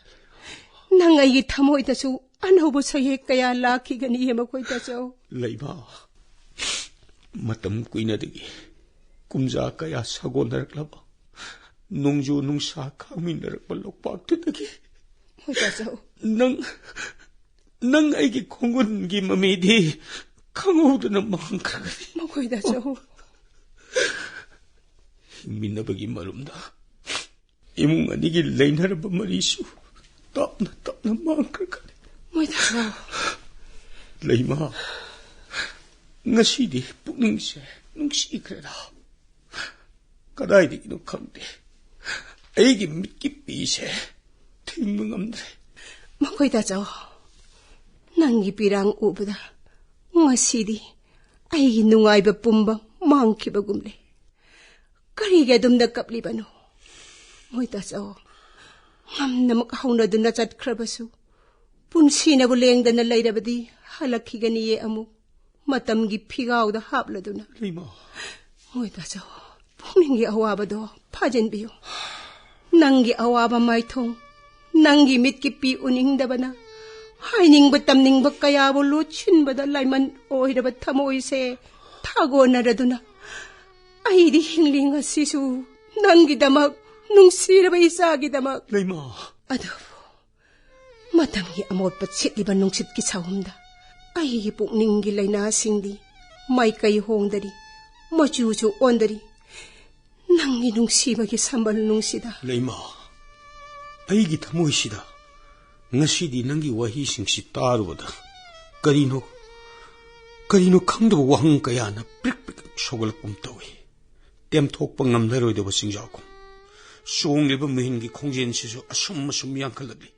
ꯅꯪ ꯑꯩꯒꯤ ꯊꯃꯣꯏꯗꯁꯨ ꯑꯅꯧꯕ ꯁꯩꯍꯦꯛ ꯀꯌꯥ ꯂꯥꯛꯈꯤꯒꯅꯤꯌꯦ ꯃꯈꯣꯏꯗꯁꯨ ꯂꯩꯃ ꯃꯇꯝ ꯀꯨꯏꯅꯗꯒꯤ ꯀꯨꯝꯖꯥ ꯀꯌꯥ ꯁꯥꯒꯣꯟꯅꯔꯛꯂꯕ ꯅꯣꯡꯖꯨ ꯅꯨꯡꯁꯥ ꯈꯥꯡꯃꯤꯟꯅꯔꯛꯄ ꯂꯣꯛꯄꯥꯛꯇꯨꯗꯒꯤ ꯃꯈꯣꯏꯗꯁꯨ ꯅꯪ ꯑꯩꯒꯤ ꯈꯣꯡꯒꯨꯟꯒꯤ ꯃꯃꯤꯗꯤ ꯈꯪꯍꯧꯗꯅ ꯃꯥꯡꯈ꯭ꯔꯒꯅꯤ ꯃꯈꯣꯏꯗꯁꯨ ꯍꯤꯡꯃꯤꯟꯅꯕꯒꯤ ꯃꯔꯨꯝꯗ ꯏꯃꯨꯡ ꯑꯅꯤꯒꯤ ꯂꯩꯅꯔꯕ ꯃꯔꯤꯁꯨ ꯇꯞꯅ ꯇꯞꯅ ꯃꯥꯡꯈ꯭ꯔꯒꯅꯤ ꯃꯣꯏꯗꯁꯨ ꯂꯩꯃ ꯉꯁꯤꯗꯤ ꯄꯨꯛꯅꯤꯡꯁꯦ ꯅꯨꯡꯁꯤꯈ꯭ꯔꯦꯗ ꯀꯗꯥꯏꯗꯒꯤꯅꯣ ꯈꯪꯗꯦ ꯑꯩꯒꯤ ꯃꯤꯠꯀꯤ ꯄꯤꯁꯦ ꯊꯤꯡꯕ ꯉꯝꯗ꯭ꯔꯦ ꯃꯈꯣꯏꯗꯁꯨ ꯅꯪꯒꯤ ꯄꯤꯔꯥꯡ ꯎꯕꯗ ꯉꯁꯤꯗꯤ ꯑꯩꯒꯤ ꯅꯨꯡꯉꯥꯏꯕ ꯄꯨꯝꯕ ꯃꯥꯡꯈꯤꯕꯒꯨꯝꯂꯦ ꯀꯔꯤꯒꯤ ꯑꯗꯨꯝꯅ ꯀꯞꯂꯤꯕꯅꯣ ꯃꯣꯏꯗꯁꯨ ꯉꯝꯅꯃꯛ ꯍꯧꯅꯗꯨꯅ ꯆꯠꯈ꯭ꯔꯕꯁꯨ ꯄꯨꯟꯁꯤꯅꯕꯨ ꯂꯦꯡꯗꯅ ꯂꯩꯔꯕꯗꯤ ꯍꯜꯂꯛꯈꯤꯒꯅꯤꯌꯦ ꯑꯃꯨꯛ ꯃꯇꯝꯒꯤ ꯐꯤꯒꯥꯎꯗ ꯍꯥꯞꯂꯗꯨꯅ ꯃꯣꯏꯗꯁꯨ ꯄꯨꯛꯅꯤꯡꯒꯤ ꯑꯋꯥꯕꯗꯣ ꯐꯥꯖꯤꯟꯕꯤꯌꯨ ꯅꯪꯒꯤ ꯑꯋꯥꯕ ꯃꯥꯏꯊꯣꯡ ꯅꯪꯒꯤ ꯃꯤꯠꯀꯤ ꯄꯤ ꯎꯅꯤꯡꯗꯕꯅ ꯍꯥꯏꯅꯤꯡꯕ ꯇꯝꯅꯤꯡꯕ ꯀꯌꯥꯕꯨ ꯂꯣꯠꯁꯤꯟꯕꯗ ꯂꯥꯏꯃꯟ ꯑꯣꯏꯔꯕ ꯊꯃꯣꯏꯁꯦ ꯊꯥꯒꯣꯟꯅꯔꯗꯨꯅ ꯑꯩꯗꯤ ꯍꯤꯡꯂꯤ ꯉꯁꯤꯁꯨ 낭기다막 뭉시르바 이사기다막 레이마. 아더부 마tam기 아못바 쳇리바 뭉칫기 사움다 아이기 북닝기 라이나싱디 마이카이 홍다리 마주주 온다리 낭기 뭉시바기 삼발 뭉시다 레이마. 아이기 타모이시다. ngasi디 낭기 와히싱시 따르보다. 그리노 칸드보 와흥 까야나 삐릭삐릭 쇼글꿈 떠위. 땜톡방 남다로이되고 싱자고. 수홍일부 무힌기 콩지엔시수 아숨마숨 양칼라리.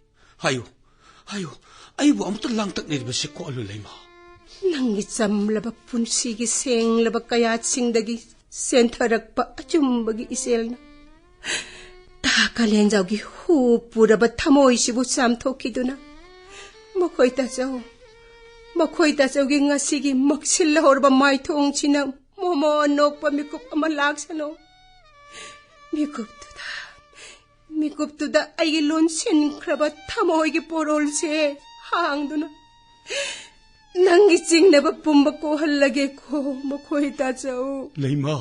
아이고 아무튼 랑딱 내리버시 꼴로 레이마. 낭기 짬라바 분시기 생라바 까야 칭다기 센터락바 아줌바기 이셀나 다칼렌자기 후 뿌라바 타모이시부 쌈토키두나 Makoy-tasaw nga sige magsila horba may toong chinam momonok pa mikup amalaksano. Mikup tuda ay ilon sin krabat tamoy giporol se hangdo na. Nangising na ba pumbako halage ko makoy-tasaw. 레이마.